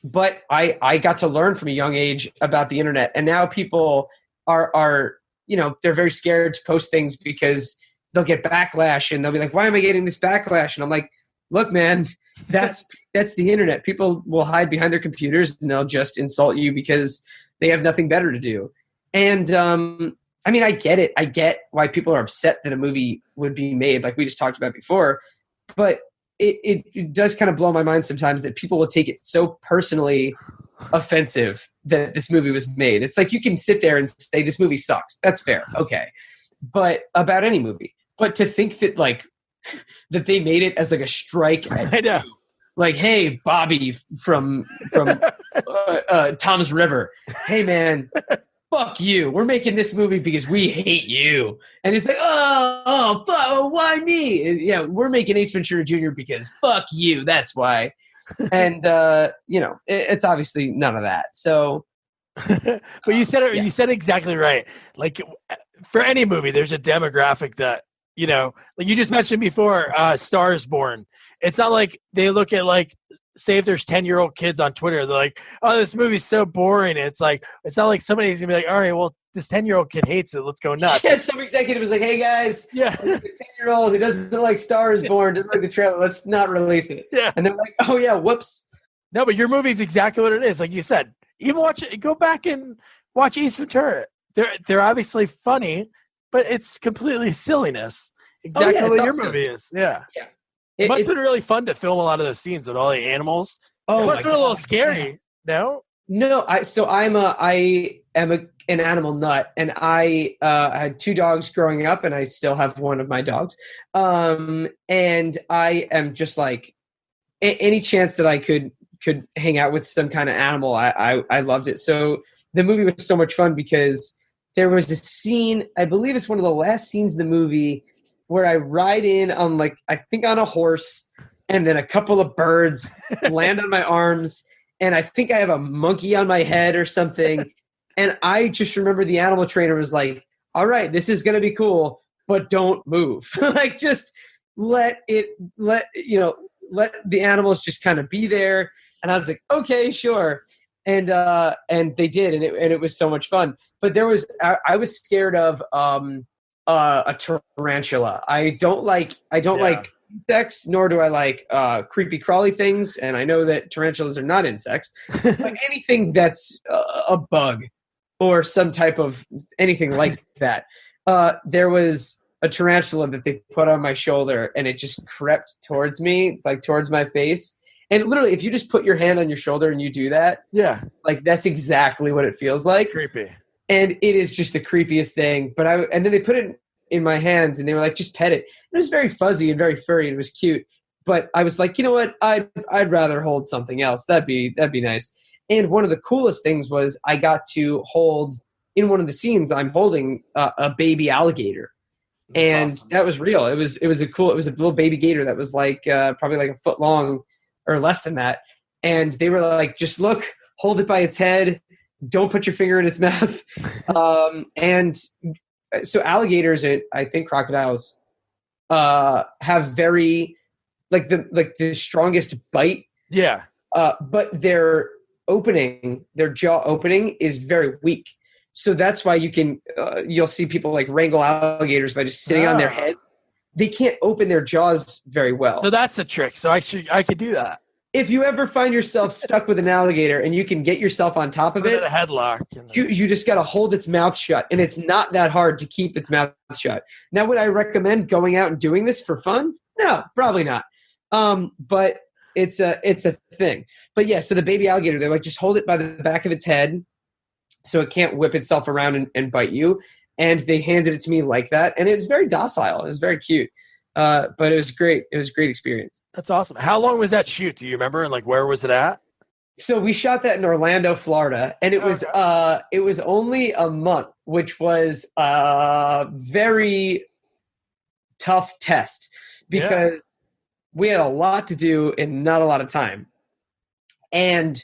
but I got to learn from a young age about the internet, and now people are they're very scared to post things because they'll get backlash, and they'll be like, why am I getting this backlash? And I'm like, look, man, that's the internet. People will hide behind their computers and they'll just insult you because they have nothing better to do. And I mean, I get it. I get why people are upset that a movie would be made, like we just talked about before. But it does kind of blow my mind sometimes that people will take it so personally offensive that this movie was made. It's like you can sit there and say this movie sucks. That's fair. Okay. But about any movie. But to think that that they made it as like a strike at I know. you. Like, hey, Bobby from Tom's River. Hey, man, fuck you. We're making this movie because we hate you. And it's like, why me? And, yeah, we're making Ace Ventura Jr. because fuck you. That's why. And it's obviously none of that. So, but you said it. Yeah. You said exactly right. Like for any movie, there's a demographic that like you just mentioned before. Star is Born. It's not like they look at say if there's 10-year-old kids on Twitter, they're like, oh, this movie's so boring. It's like, it's not like somebody's gonna be like, all right, well, this 10-year-old kid hates it. Let's go nuts. Yeah, some executive was like, hey guys, yeah, 10-year-old who doesn't like Star is Born, doesn't like the trailer, let's not release it. Yeah. And they're like, oh yeah, whoops. No, but your movie's exactly what it is. Like you said, even go back and watch Ace Ventura. They're obviously funny, but it's completely silliness. Exactly what your movie is. Yeah. Yeah. It must have been really fun to film a lot of those scenes with all the animals. Oh, it must have been a little scary. No? No, I am an animal nut, and I had 2 dogs growing up, and I still have one of my dogs. And I am just like any chance that I could hang out with some kind of animal, I loved it. So the movie was so much fun because there was a scene, I believe it's one of the last scenes in the movie, where I ride in on I think on a horse, and then a couple of birds land on my arms, and I think I have a monkey on my head or something. And I just remember the animal trainer was like, all right, this is going to be cool, but don't move. Just let the animals just kind of be there. And I was like, okay, sure. And they did. And it was so much fun. But I was scared of a tarantula. I don't like insects, nor do I like creepy crawly things, and I know that tarantulas are not insects. But anything that's a bug or some type of anything like that. There was a tarantula that they put on my shoulder, and it just crept towards me, towards my face. And literally, if you just put your hand on your shoulder and you do that, yeah, that's exactly what it feels like. Creepy. And it is just the creepiest thing. And then they put it in my hands, and they were like, just pet it. It was very fuzzy and very furry, and it was cute. But I was like, you know what? I'd rather hold something else. That'd be nice. And one of the coolest things was I got to hold, in one of the scenes, I'm holding a baby alligator. That's awesome. That was real. It was a little baby gator that was probably a foot long or less than that. And they were like, just look, hold it by its head. Don't put your finger in its mouth. And so alligators, and I think crocodiles, have very the strongest bite. Yeah. But their jaw opening is very weak. So that's why you'll see people wrangle alligators by just sitting on their head. They can't open their jaws very well. So that's a trick. So I could do that. If you ever find yourself stuck with an alligator and you can get yourself on top of it, a headlock. You just got to hold its mouth shut, and it's not that hard to keep its mouth shut. Now, would I recommend going out and doing this for fun? No, probably not. But it's a thing. But yeah, so the baby alligator, they just hold it by the back of its head so it can't whip itself around and bite you. And they handed it to me like that, and it was very docile. It was very cute. But it was great. It was a great experience. That's awesome. How long was that shoot? Do you remember? And where was it at? So we shot that in Orlando, Florida, and it was only a month, which was a very tough test because we had a lot to do and not a lot of time. And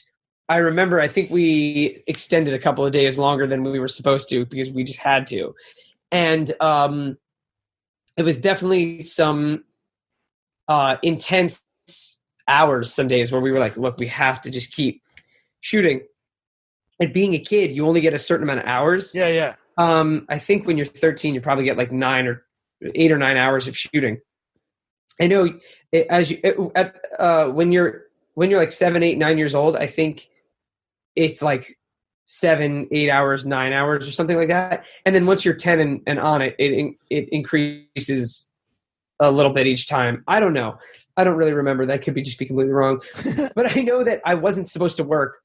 I remember, I think we extended a couple of days longer than we were supposed to because we just had to. And it was definitely some intense hours some days where we were like, look, we have to just keep shooting. And being a kid, you only get a certain amount of hours. Yeah. I think when you're 13, you probably get like 8 or 9 hours of shooting. I know when you're like 7, 8, 9 years old, I think it's like 7, 8 hours, 9 hours or something like that. And then once you're 10 and on it increases a little bit each time. I don't know. I don't really remember. That could just be completely wrong. But I know that I wasn't supposed to work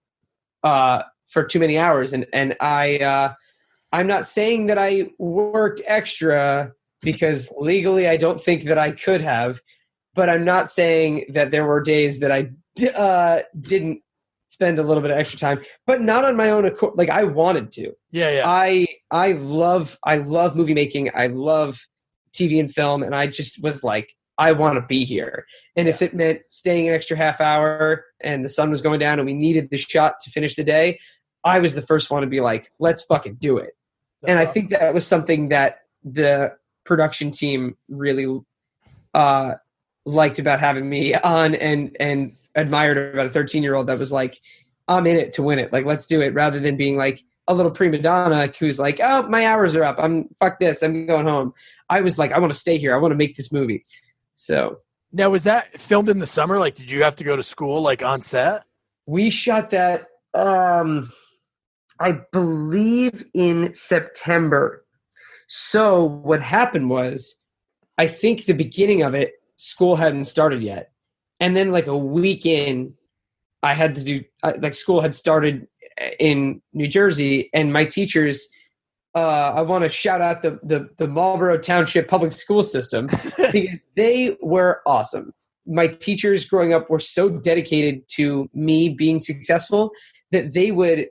for too many hours. And I'm not saying that I worked extra because legally I don't think that I could have, but I'm not saying that there were days that I didn't spend a little bit of extra time, but not on my own accord. Like I wanted to. Yeah. I love movie making. I love TV and film. And I just was like, I want to be here. And if it meant staying an extra half hour and the sun was going down and we needed the shot to finish the day, I was the first one to be like, let's fucking do it. And I think that was something that the production team really liked about having me on and admired about a 13-year-old that was like, I'm in it to win it. Like, let's do it, rather than being like a little prima donna who's like, oh, my hours are up. Fuck this. I'm going home. I was like, I want to stay here. I want to make this movie. So now, was that filmed in the summer? Like, did you have to go to school like on set? We shot that, I believe in September. So what happened was, I think the beginning of it, school hadn't started yet. And then like a week in, I had to do, like school had started in New Jersey, and my teachers, I want to shout out the Marlboro Township public school system because they were awesome. My teachers growing up were so dedicated to me being successful that they would,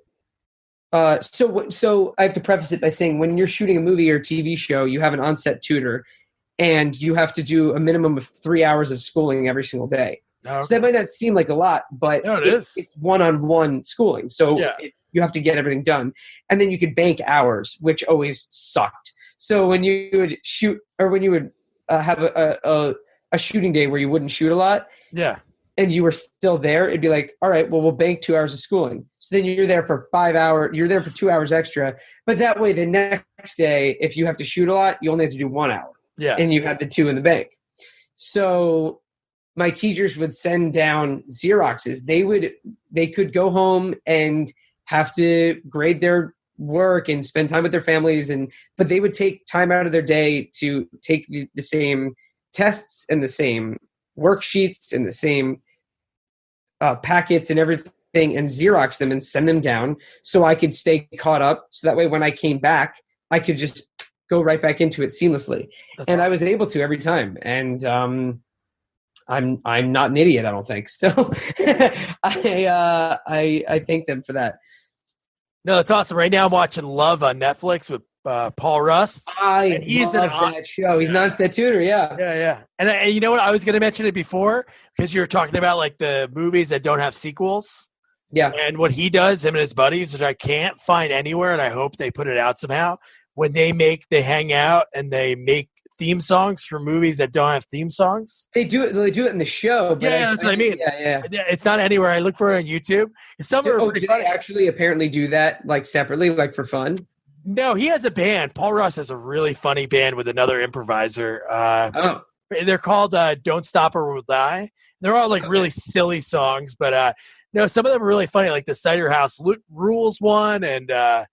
so I have to preface it by saying, when you're shooting a movie or TV show, you have an on-set tutor and you have to do a minimum of 3 hours of schooling every single day. Okay. So that might not seem like a lot, but it's one-on-one schooling. So you have to get everything done. And then you could bank hours, which always sucked. So when you would shoot, or when you would have a shooting day where you wouldn't shoot a lot, and you were still there, it'd be like, all right, well, we'll bank 2 hours of schooling. So then you're there for 5 hours, you're there for 2 hours extra. But that way, the next day, if you have to shoot a lot, you only have to do 1 hour. Yeah. And you had the 2 in the bank. So my teachers would send down Xeroxes. They could go home and have to grade their work and spend time with their families, but they would take time out of their day to take the same tests and the same worksheets and the same packets and everything, and Xerox them and send them down so I could stay caught up. So that way, when I came back, I could just go right back into it seamlessly. That's awesome. I was able to every time. And I'm not an idiot, I don't think. So I thank them for that. No, it's awesome. Right now I'm watching Love on Netflix with Paul Rust. He's love that show. He's an on-set tutor, yeah. Yeah. And you know what? I was going to mention it before because you were talking about like the movies that don't have sequels. Yeah. And what he does, him and his buddies, which I can't find anywhere, and I hope they put it out somehow, when they hang out and they make theme songs for movies that don't have theme songs. They do it in the show. But that's what I mean. Yeah. It's not anywhere. I look for it on YouTube. Do they actually apparently do that like separately, like for fun? No, he has a band. Paul Russ has a really funny band with another improviser. They're called Don't Stop or We'll Die. They're all like really silly songs, but no, some of them are really funny, like the Cider House Rules one, and no,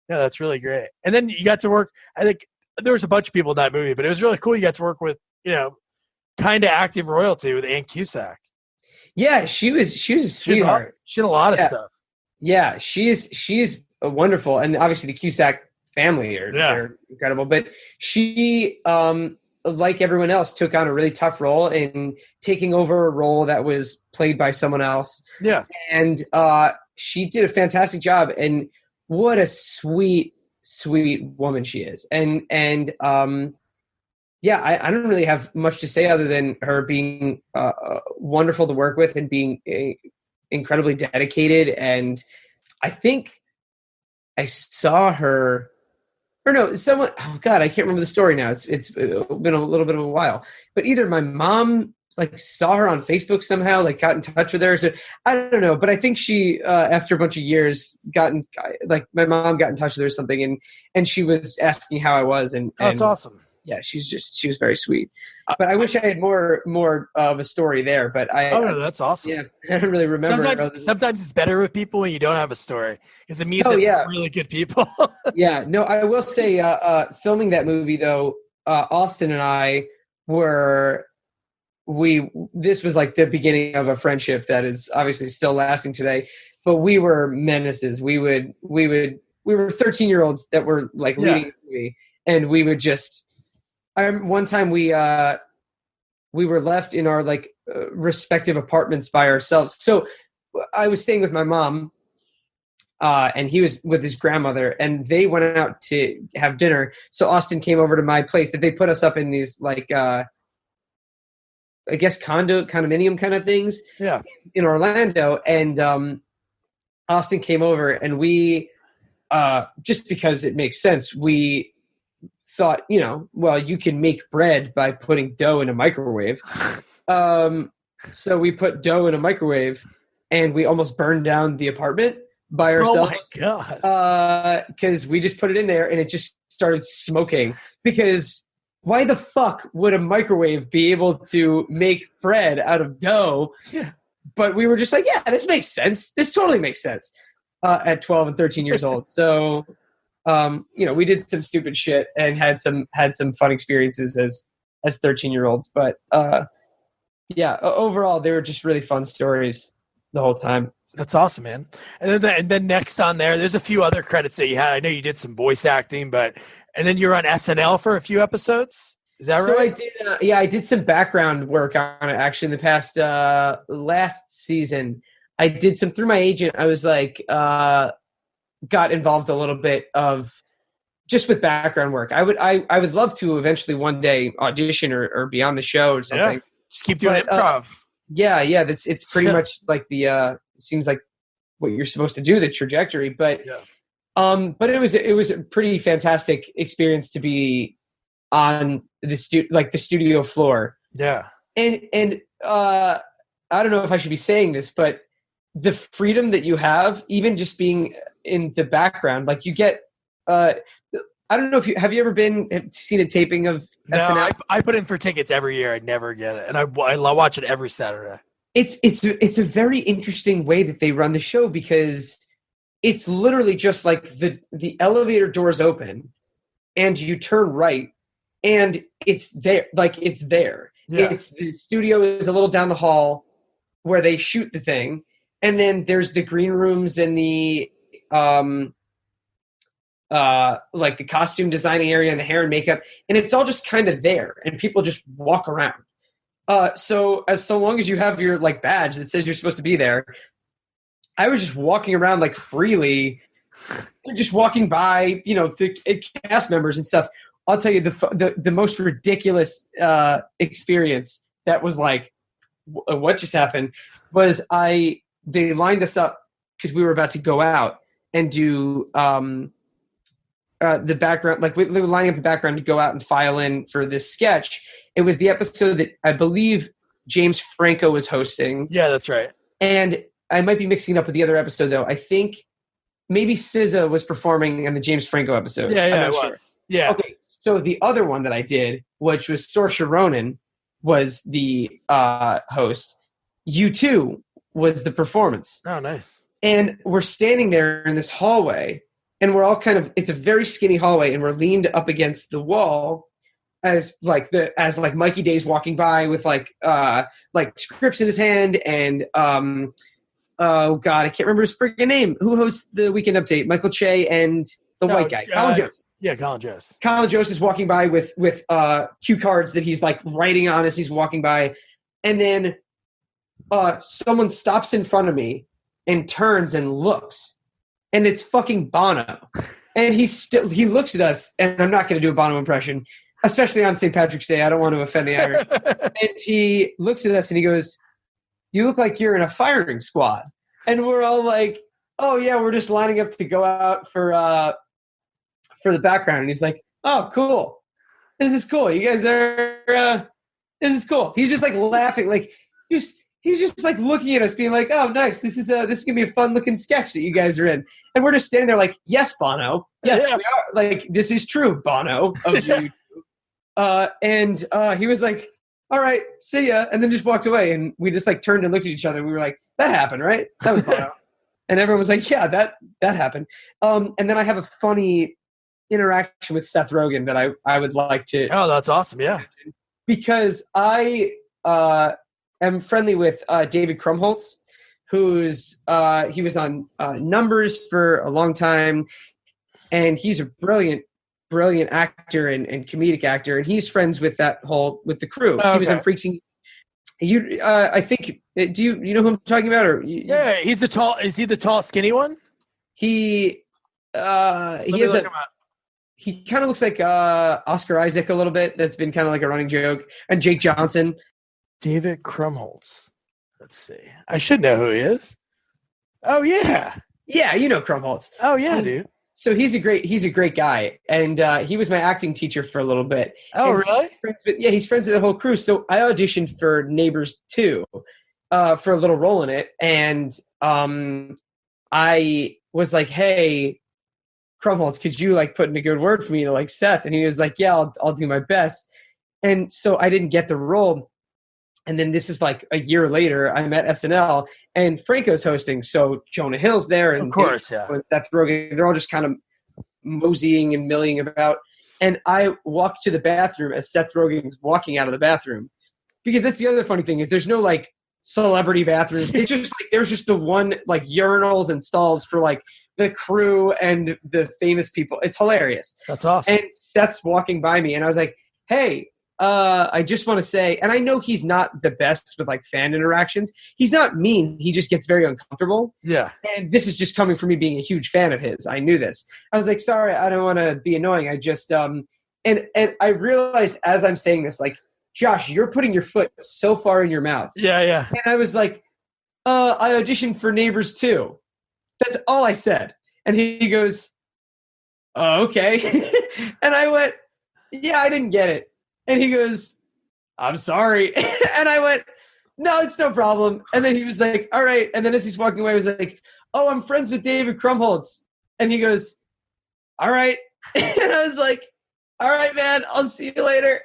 that's really great. And then you got to work, I think there was a bunch of people in that movie, but it was really cool. You got to work with, kind of acting royalty with Ann Cusack. Yeah, she was a sweetheart. Awesome. She did a lot of stuff. Yeah, she's wonderful, and obviously the Cusack family are incredible. But she, like everyone else, took on a really tough role in taking over a role that was played by someone else. Yeah, and she did a fantastic job. And what a sweet woman she is. And I don't really have much to say other than her being wonderful to work with and being incredibly dedicated. And I think I saw her, or no, someone, oh God, I can't remember the story now. It's been a little bit of a while, but either my mom like saw her on Facebook somehow, like got in touch with her. So I don't know, but I think she, after a bunch of years, my mom got in touch with her or something, and she was asking how I was, and That's awesome. Yeah, she was very sweet. But I wish I had more of a story there. But that's awesome. Yeah, I don't really remember. Sometimes it's better with people when you don't have a story because it means that they're really good people. Yeah, no, I will say, filming that movie though, Austin and I this was like the beginning of a friendship that is obviously still lasting today. But we were menaces. We were 13-year-olds that were like leading the movie, and we would just. One time we were left in our like respective apartments by ourselves. So I was staying with my mom, and he was with his grandmother, and they went out to have dinner. So Austin came over to my place. That they put us up in these like I guess condominium kind of things. Yeah. In Orlando, and Austin came over, and we just because it makes sense, we thought, well, you can make bread by putting dough in a microwave. So we put dough in a microwave, and we almost burned down the apartment by ourselves. Oh my God. Because we just put it in there, and it just started smoking. Because why the fuck would a microwave be able to make bread out of dough? Yeah. But we were just like, yeah, this makes sense. This totally makes sense at 12 and 13 years old. So we did some stupid shit and had some fun experiences as 13-year-olds. But overall, they were just really fun stories the whole time. That's awesome, man. And then next on there's a few other credits that you had. I know you did some voice acting, and then you were on SNL for a few episodes. Is that right? So I did. I did some background work on it actually in the past last season. I did some through my agent. I was like. Got involved a little bit of just with background work. I would love to eventually one day audition or be on the show or something. Yeah. Just keep doing improv. It's pretty much like the seems like what you're supposed to do, the trajectory. But but it was a pretty fantastic experience to be on the studio floor. Yeah. And I don't know if I should be saying this, but the freedom that you have, even just being in the background, like you get I don't know if have you ever seen a taping of SNL? No, I put in for tickets every year. I never get it, and I watch it every Saturday. It's a very interesting way that they run the show, because it's literally just like the elevator doors open and you turn right and it's there. Yeah. It's the studio is a little down the hall where they shoot the thing, and then there's the green rooms and the like the costume designing area and the hair and makeup, and it's all just kind of there, and people just walk around. So long as you have your like badge that says you're supposed to be there, I was just walking around like freely, just walking by, the cast members and stuff. I'll tell you the most ridiculous experience that was like, what just happened was they lined us up because we were about to go out and do the background, like they were lining up the background to go out and file in for this sketch. It was the episode that I believe James Franco was hosting. Yeah, that's right. And I might be mixing it up with the other episode though. I think maybe SZA was performing in the James Franco episode. Yeah, it was. Yeah. Okay, so the other one that I did, which was Saoirse Ronan, was the host. U2 was the performance. Oh, nice. And we're standing there in this hallway, and we're all it's a very skinny hallway, and we're leaned up against the wall as Mikey Day's walking by with like scripts in his hand, and oh god, I can't remember his freaking name. Who hosts the Weekend Update? Michael Che and the white guy, Colin Jost. Yeah, Colin Jost. Colin Jost is walking by with cue cards that he's like writing on as he's walking by, and then someone stops in front of me and turns and looks, and it's fucking Bono, and he looks at us, and I'm not going to do a Bono impression, especially on St. Patrick's Day. I don't want to offend the Irish. And he looks at us and he goes, "You look like you're in a firing squad." And we're all like, "Oh yeah, we're just lining up to go out for the background." And he's like, "Oh, cool. This is cool. You guys are This is cool. He's just like laughing, like he's just like looking at us, being like, "Oh, nice. This is gonna be a fun looking sketch that you guys are in." And we're just standing there, like, "Yes, Bono. Yes, we are. Like, this is true, Bono of you." And he was like, "All right, see ya," and then just walked away. And we just like turned and looked at each other. We were like, "That happened, right? That was Bono." And everyone was like, "Yeah, that happened." And then I have a funny interaction with Seth Rogen that I would like to. Oh, that's awesome! Yeah, because I am friendly with David Krumholtz, who's he was on Numbers for a long time, and he's a brilliant actor and comedic actor, and he's friends with the crew. Okay. He was on Freaks. I think. Do you know who I'm talking about? Or yeah, he's the tall. Is he the tall, skinny one? He is he kind of looks like Oscar Isaac a little bit. That's been kind of like a running joke. And Jake Johnson. David Krumholtz. Let's see. I should know who he is. Oh yeah. Yeah, you know Krumholtz. Oh yeah, dude. So he's a great guy, and he was my acting teacher for a little bit. Oh, really? He's friends with the whole crew. So I auditioned for Neighbors 2 for a little role in it, and I was like, "Hey, Krumholtz, could you like put in a good word for me to like Seth?" And he was like, "Yeah, I'll do my best." And so I didn't get the role. And then this is like a year later, I'm at SNL and Franco's hosting. So Jonah Hill's there, and of course, and Seth Rogen. They're all just kind of moseying and milling about. And I walked to the bathroom as Seth Rogen's walking out of the bathroom, because that's the other funny thing is there's no like celebrity bathrooms. It's just like there's just the one like urinals and stalls for like the crew and the famous people. It's hilarious. That's awesome. And Seth's walking by me, and I was like, "Hey, I just want to say," and I know he's not the best with like fan interactions. He's not mean. He just gets very uncomfortable. Yeah. And this is just coming from me being a huge fan of his. I knew this. I was like, "Sorry, I don't want to be annoying. I just," and I realized as I'm saying this, like, "Josh, you're putting your foot so far in your mouth." Yeah, yeah. And I was like, "I auditioned for Neighbors 2. That's all I said. And he goes, "Oh, okay." And I went, "Yeah, I didn't get it." And he goes, "I'm sorry." And I went, "No, it's no problem." And then he was like, "All right." And then as he's walking away, I was like, "Oh, I'm friends with David Krumholtz." And he goes, "All right." And I was like, "All right, man, I'll see you later."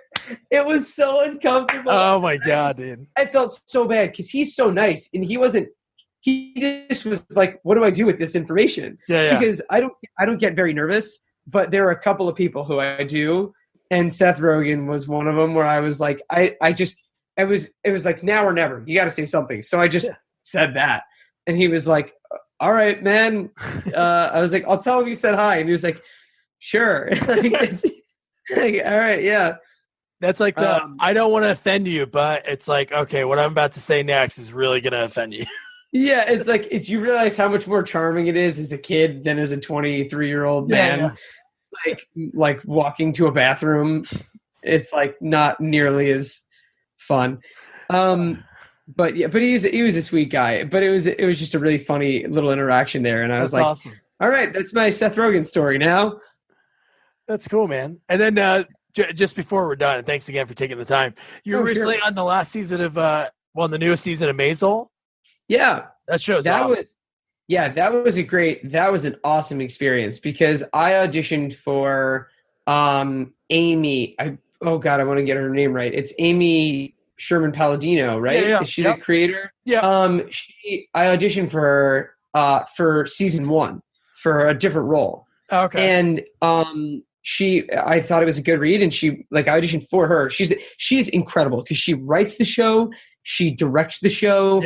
It was so uncomfortable. Oh my God, dude. I felt so bad because he's so nice, and he just was like, "What do I do with this information?" Yeah. Because I don't get very nervous, but there are a couple of people who I do. And Seth Rogen was one of them where I was like, it was like now or never. You got to say something. So I just said that. And he was like, "All right, man." I was like, "I'll tell him you said hi." And he was like, "Sure." Like, all right, yeah. That's like I don't want to offend you, but it's like, okay, what I'm about to say next is really going to offend you. Yeah, it's like you realize how much more charming it is as a kid than as a 23-year-old man. Yeah. Like walking to a bathroom, it's like not nearly as fun. But he was a sweet guy. But it was just a really funny little interaction there, and I was like, awesome. All right, that's my Seth Rogen story now. That's cool, man. And then just before we're done, and thanks again for taking the time. You're recently on the last season of the newest season of Maisel. Yeah, that show's awesome. That was an awesome experience because I auditioned for Amy. I want to get her name right. It's Amy Sherman Palladino, right? Yeah. Is she the creator? Yeah. I auditioned for her for season 1 for a different role. Okay. And I thought it was a good read, and I auditioned for her. She's incredible because she writes the show, she directs the show,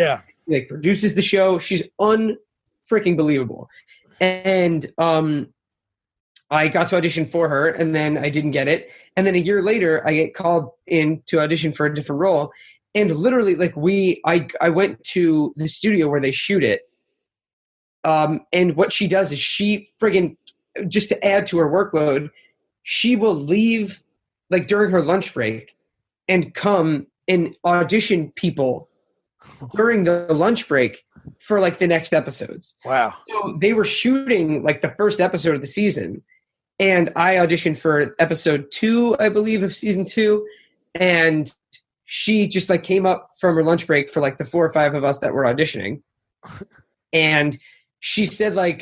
produces the show. She's freaking believable. And I got to audition for her, and then I didn't get it. And then a year later, I get called in to audition for a different role. And literally, I went to the studio where they shoot it. And what she does is she friggin', just to add to her workload, she will leave during her lunch break and come and audition people during the lunch break for the next episodes. Wow. So they were shooting the first episode of the season, and I auditioned for episode 2, I believe, of season 2. And she just like came up from her lunch break for like the 4 or 5 of us that were auditioning. And she said like,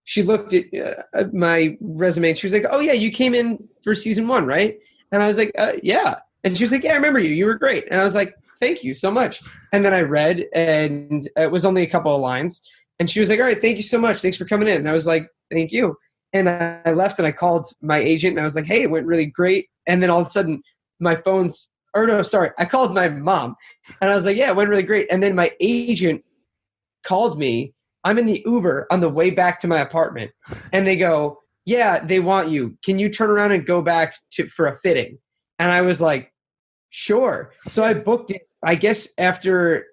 she looked at my resume and she was like, oh yeah, you came in for season 1, right? And I was like, yeah. And she was like, yeah, I remember you. You were great. And I was like, thank you so much. And then I read, and it was only a couple of lines. And she was like, all right, thank you so much. Thanks for coming in. And I was like, thank you. And I left and I called my agent and I was like, hey, it went really great. And then all of a sudden my phone's, or no, sorry, I called my mom and I was like, yeah, it went really great. And then my agent called me. I'm in the Uber on the way back to my apartment. And they go, yeah, they want you. Can you turn around and go back for a fitting? And I was like, sure. So I booked it. I guess after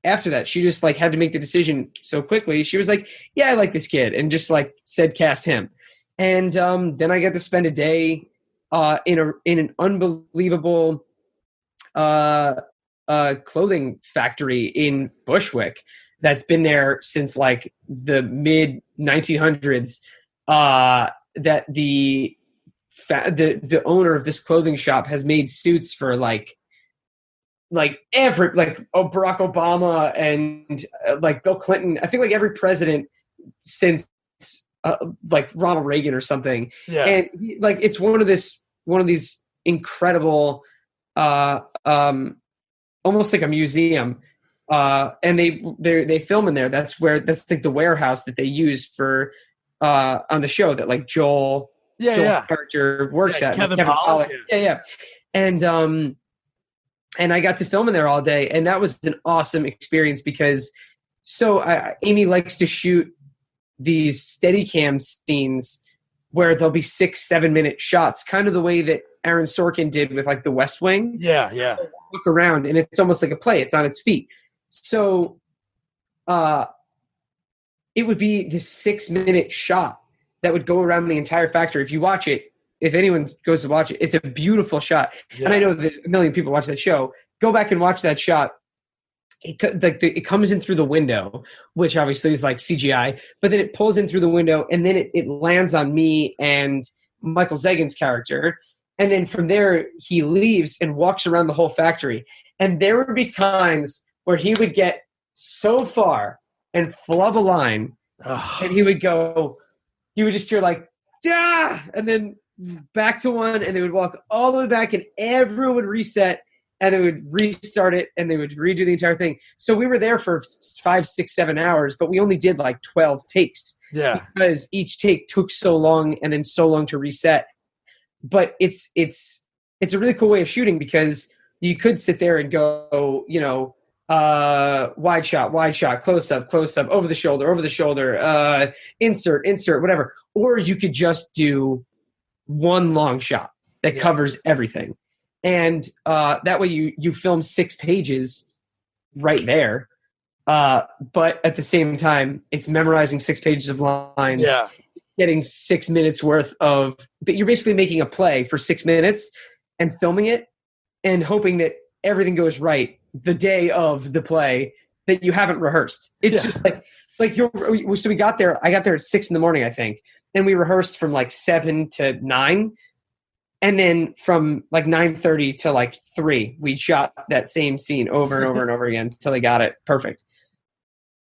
that, she just like had to make the decision so quickly. She was like, yeah, I like this kid, and just like said cast him. And then I got to spend a day in an unbelievable clothing factory in Bushwick that's been there since like the mid 1900s. That the owner of this clothing shop has made suits for like every, like Barack Obama and like Bill Clinton. I think like every president since like Ronald Reagan or something. Yeah. And like it's one of these incredible, almost like a museum. And they film in there. That's like the warehouse that they use for on the show that like Joel's character works at. Kevin Pollak. Yeah. And I got to film in there all day, and that was an awesome experience because Amy likes to shoot these Steadicam scenes where there'll be 6-7 minute shots, kind of the way that Aaron Sorkin did with like The West Wing. Yeah. Look around, and it's almost like a play. It's on its feet. So it would be this 6-minute shot that would go around the entire factory. If you watch it, if anyone goes to watch it, it's a beautiful shot. Yeah. And I know that a million people watch that show. Go back and watch that shot. It comes in through the window, which obviously is like CGI, but then it pulls in through the window, and then it lands on me and Michael Zegan's character. And then from there, he leaves and walks around the whole factory. And there would be times where he would get so far and flub a line, and he would just hear like, yeah, and then back to one, and they would walk all the way back, and everyone would reset, and they would restart it, and they would redo the entire thing. So we were there for 5, 6, 7 hours, but we only did like 12 takes. Yeah. Because each take took so long and then so long to reset. But it's a really cool way of shooting because you could sit there and go, wide shot, close up, over the shoulder, insert, whatever. Or you could just do one long shot that covers everything. And that way you film 6 pages right there. But at the same time, it's memorizing 6 pages of lines. Yeah. Getting 6 minutes worth of, but you're basically making a play for 6 minutes and filming it and hoping that everything goes right the day of the play that you haven't rehearsed. It's just so we got there. I got there at 6 a.m, I think. And we rehearsed from like 7 to 9. And then from like 9:30 to like 3, we shot that same scene over and over and over again until they got it perfect.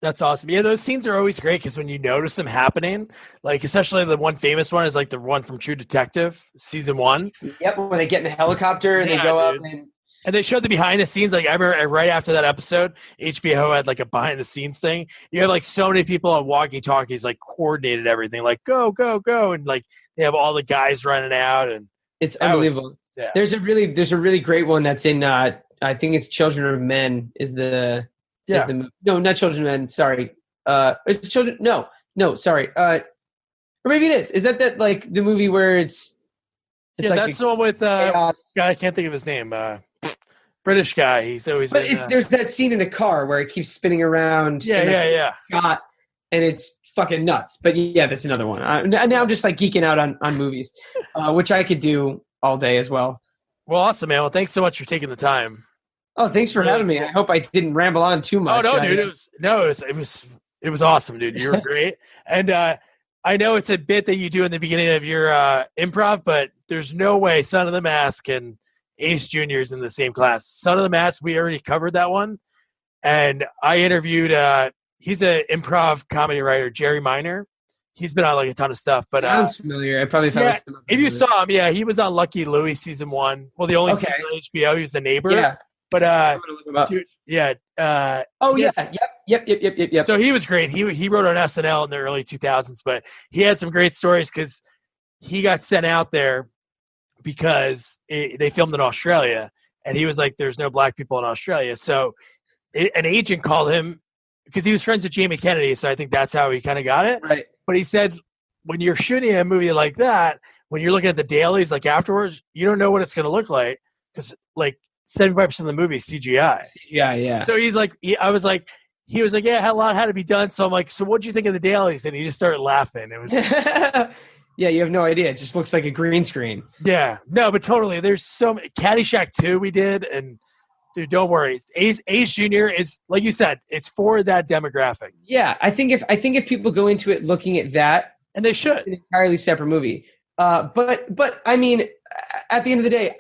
That's awesome. Yeah, those scenes are always great because when you notice them happening, like especially the one famous one is like the one from True Detective, season 1. Yep, when they get in the helicopter and they go up and they showed the behind the scenes. Like I remember right after that episode, HBO had like a behind the scenes thing. You had like so many people on walkie talkies, like coordinated everything, like go, and like they have all the guys running out, and it's unbelievable. There's a really great one that's in I think it's Children of Men is the. Yeah. No, not Children of Men. Sorry. It's Children. No. Sorry. Or maybe it is. Is that like the movie where it's like that's the one with guy, I can't think of his name. British guy. He's always. But there's that scene in a car where it keeps spinning around. Yeah. Shot, and it's fucking nuts. But yeah, that's another one. Now I'm just like geeking out on movies, which I could do all day as well. Well, awesome, man. Well, thanks so much for taking the time. Oh, thanks for having me. I hope I didn't ramble on too much. Oh no, dude! It was awesome, dude. You were great, and I know it's a bit that you do in the beginning of your improv, but there's no way Son of the Mask can Ace Jr. is in the same class. Son of the Mask, we already covered that one. And I interviewed, he's an improv comedy writer, Jerry Minor. He's been on like a ton of stuff. But sounds familiar. I probably found if you saw him, he was on Lucky Louie season 1. Well, the only season on HBO, he was the neighbor. Yeah. But dude, yep. So he was great. He wrote on SNL in the early 2000s, but he had some great stories because he got sent out there because they filmed in Australia, and he was like, "There's no black people in Australia." So an agent called him because he was friends with Jamie Kennedy, so I think that's how he kind of got it. Right. But he said, when you're shooting a movie like that, when you're looking at the dailies, like afterwards, you don't know what it's going to look like because like 75% of the movie is CGI. Yeah. So he's like, he was like, yeah, a lot had to be done. So I'm like, so what'd you think of the dailies? And he just started laughing. It was, yeah, you have no idea. It just looks like a green screen. Yeah, no, but totally. There's so many. Caddyshack 2 we did, and dude, don't worry. Ace Jr. is, like you said, it's for that demographic. Yeah, I think if people go into it looking at that, and they should, it's an entirely separate movie. But I mean, at the end of the day,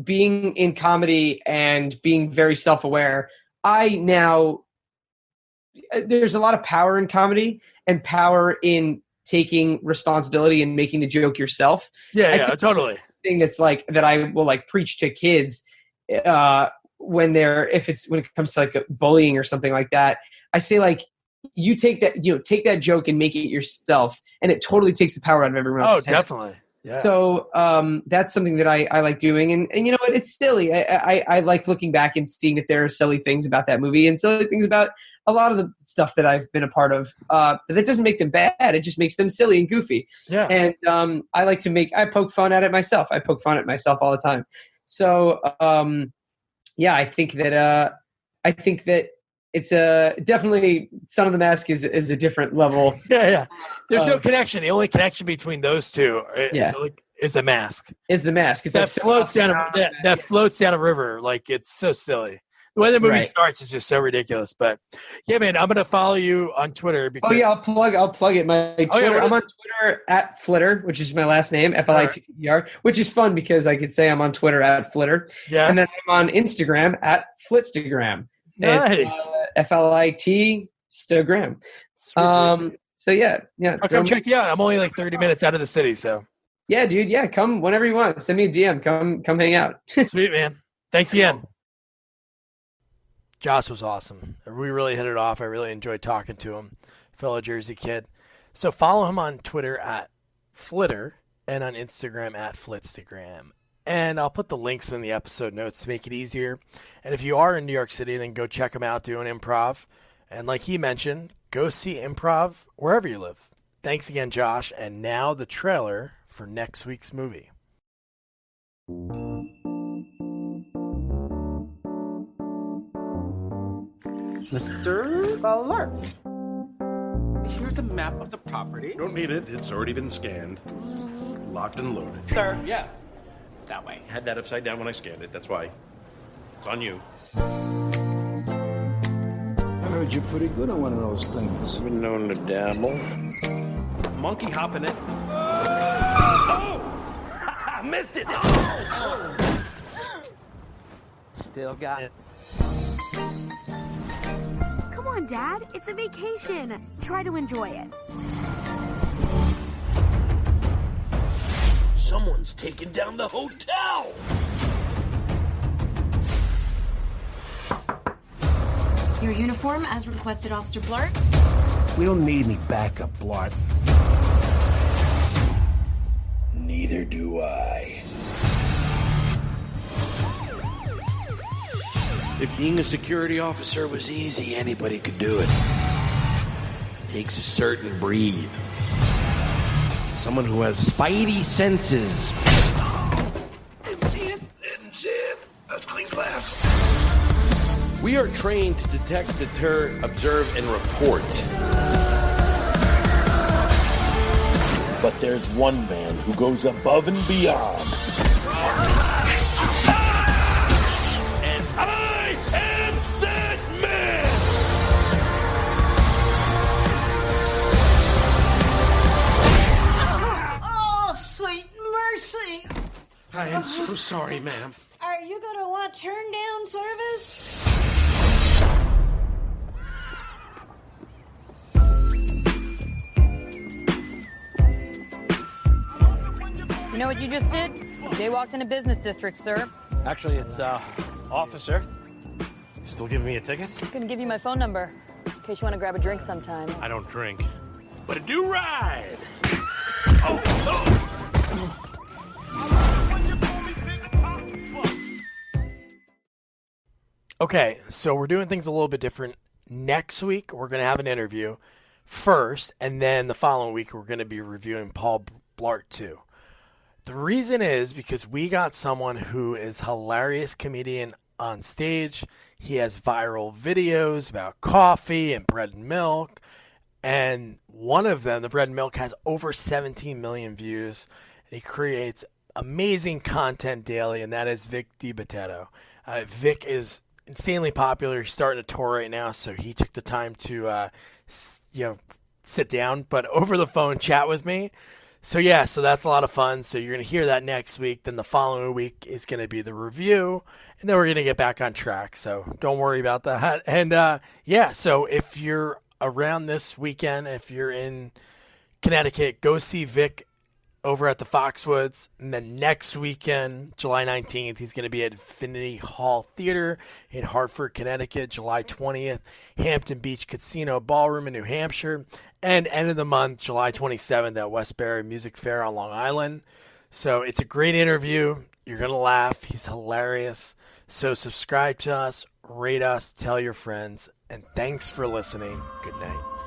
being in comedy and being very self-aware, there's a lot of power in comedy and power in taking responsibility and making the joke yourself. Yeah, totally. Thing that's like that I will like preach to kids when it comes to like bullying or something like that. I say like, you take that joke and make it yourself, and it totally takes the power out of everyone else. Oh, definitely. Yeah. So that's something that I like doing, and you know what? It's silly. I like looking back and seeing that there are silly things about that movie and silly things about a lot of the stuff that I've been a part of. But that doesn't make them bad. It just makes them silly and goofy. Yeah. And I poke fun at it myself. I poke fun at myself all the time. So I think that it's definitely Son of the Mask is a different level. Yeah. There's no connection. The only connection between those two is a mask. Is the mask. That floats down a river. Like, it's so silly. The way the movie starts is just so ridiculous. But yeah, man, I'm gonna follow you on Twitter. Because I'll plug it. My Twitter. I'm on Twitter at Flitter, which is my last name, Flitter, which is fun because I could say I'm on Twitter at Flitter. Yes. And then I'm on Instagram at Flitstagram. Nice. FLIT Stagram. So yeah. I'll come check you out. I'm only like 30 minutes out of the city, so. Yeah, dude. Yeah, come whenever you want. Send me a DM. Come hang out. Sweet, man. Thanks again. Josh was awesome. We really hit it off. I really enjoyed talking to him. Fellow Jersey kid. So follow him on Twitter at Flitter and on Instagram at Flitstagram. And I'll put the links in the episode notes to make it easier. And if you are in New York City, then go check him out doing improv. And like he mentioned, go see improv wherever you live. Thanks again, Josh. And now the trailer for next week's movie. Mr. Alert. Here's a map of the property. Don't need it. It's already been scanned. Locked and loaded. Sir, yeah. That way. Had that upside down when I scanned it. That's why. It's on you. I heard you're pretty good on one of those things. I've been known to dabble. Monkey hopping it. Oh! Missed it! Oh! Still got it. Come on, Dad. It's a vacation. Try to enjoy it. Someone's taking down the hotel! Your uniform, as requested, Officer Blart. We don't need any backup, Blart. Neither do I. If being a security officer was easy, anybody could do it. Takes a certain breed. Someone who has spidey senses. Didn't see it. That's clean glass. We are trained to detect, deter, observe, and report. But there's one man who goes above and beyond. And I am that man! Oh, sweet mercy! I am so sorry, ma'am. Are you going to want turn down service? You know what you just did? Jaywalked in a business district, sir. Actually, it's, officer. You still giving me a ticket? I'm gonna give you my phone number in case you want to grab a drink sometime. I don't drink. But I do ride. Okay, so we're doing things a little bit different. Next week, we're going to have an interview first, and then the following week, we're going to be reviewing Paul Blart 2. The reason is because we got someone who is hilarious comedian on stage. He has viral videos about coffee and bread and milk. And one of them, the bread and milk, has over 17 million views. And he creates amazing content daily, and that is Vic DiBattista. Vic is insanely popular. He's starting a tour right now, so he took the time to sit down, but over the phone chat with me. So that's a lot of fun. So you're going to hear that next week. Then the following week is going to be the review, and then we're going to get back on track. So don't worry about that. And so if you're around this weekend, if you're in Connecticut, go see Vic over at the Foxwoods. And then next weekend, July 19th, he's going to be at Infinity Hall Theater in Hartford, Connecticut. July 20th, Hampton Beach Casino Ballroom in New Hampshire. And end of the month, July 27th, at Westbury Music Fair on Long Island. So it's a great interview. You're going to laugh. He's hilarious. So subscribe to us, rate us, tell your friends, and thanks for listening. Good night.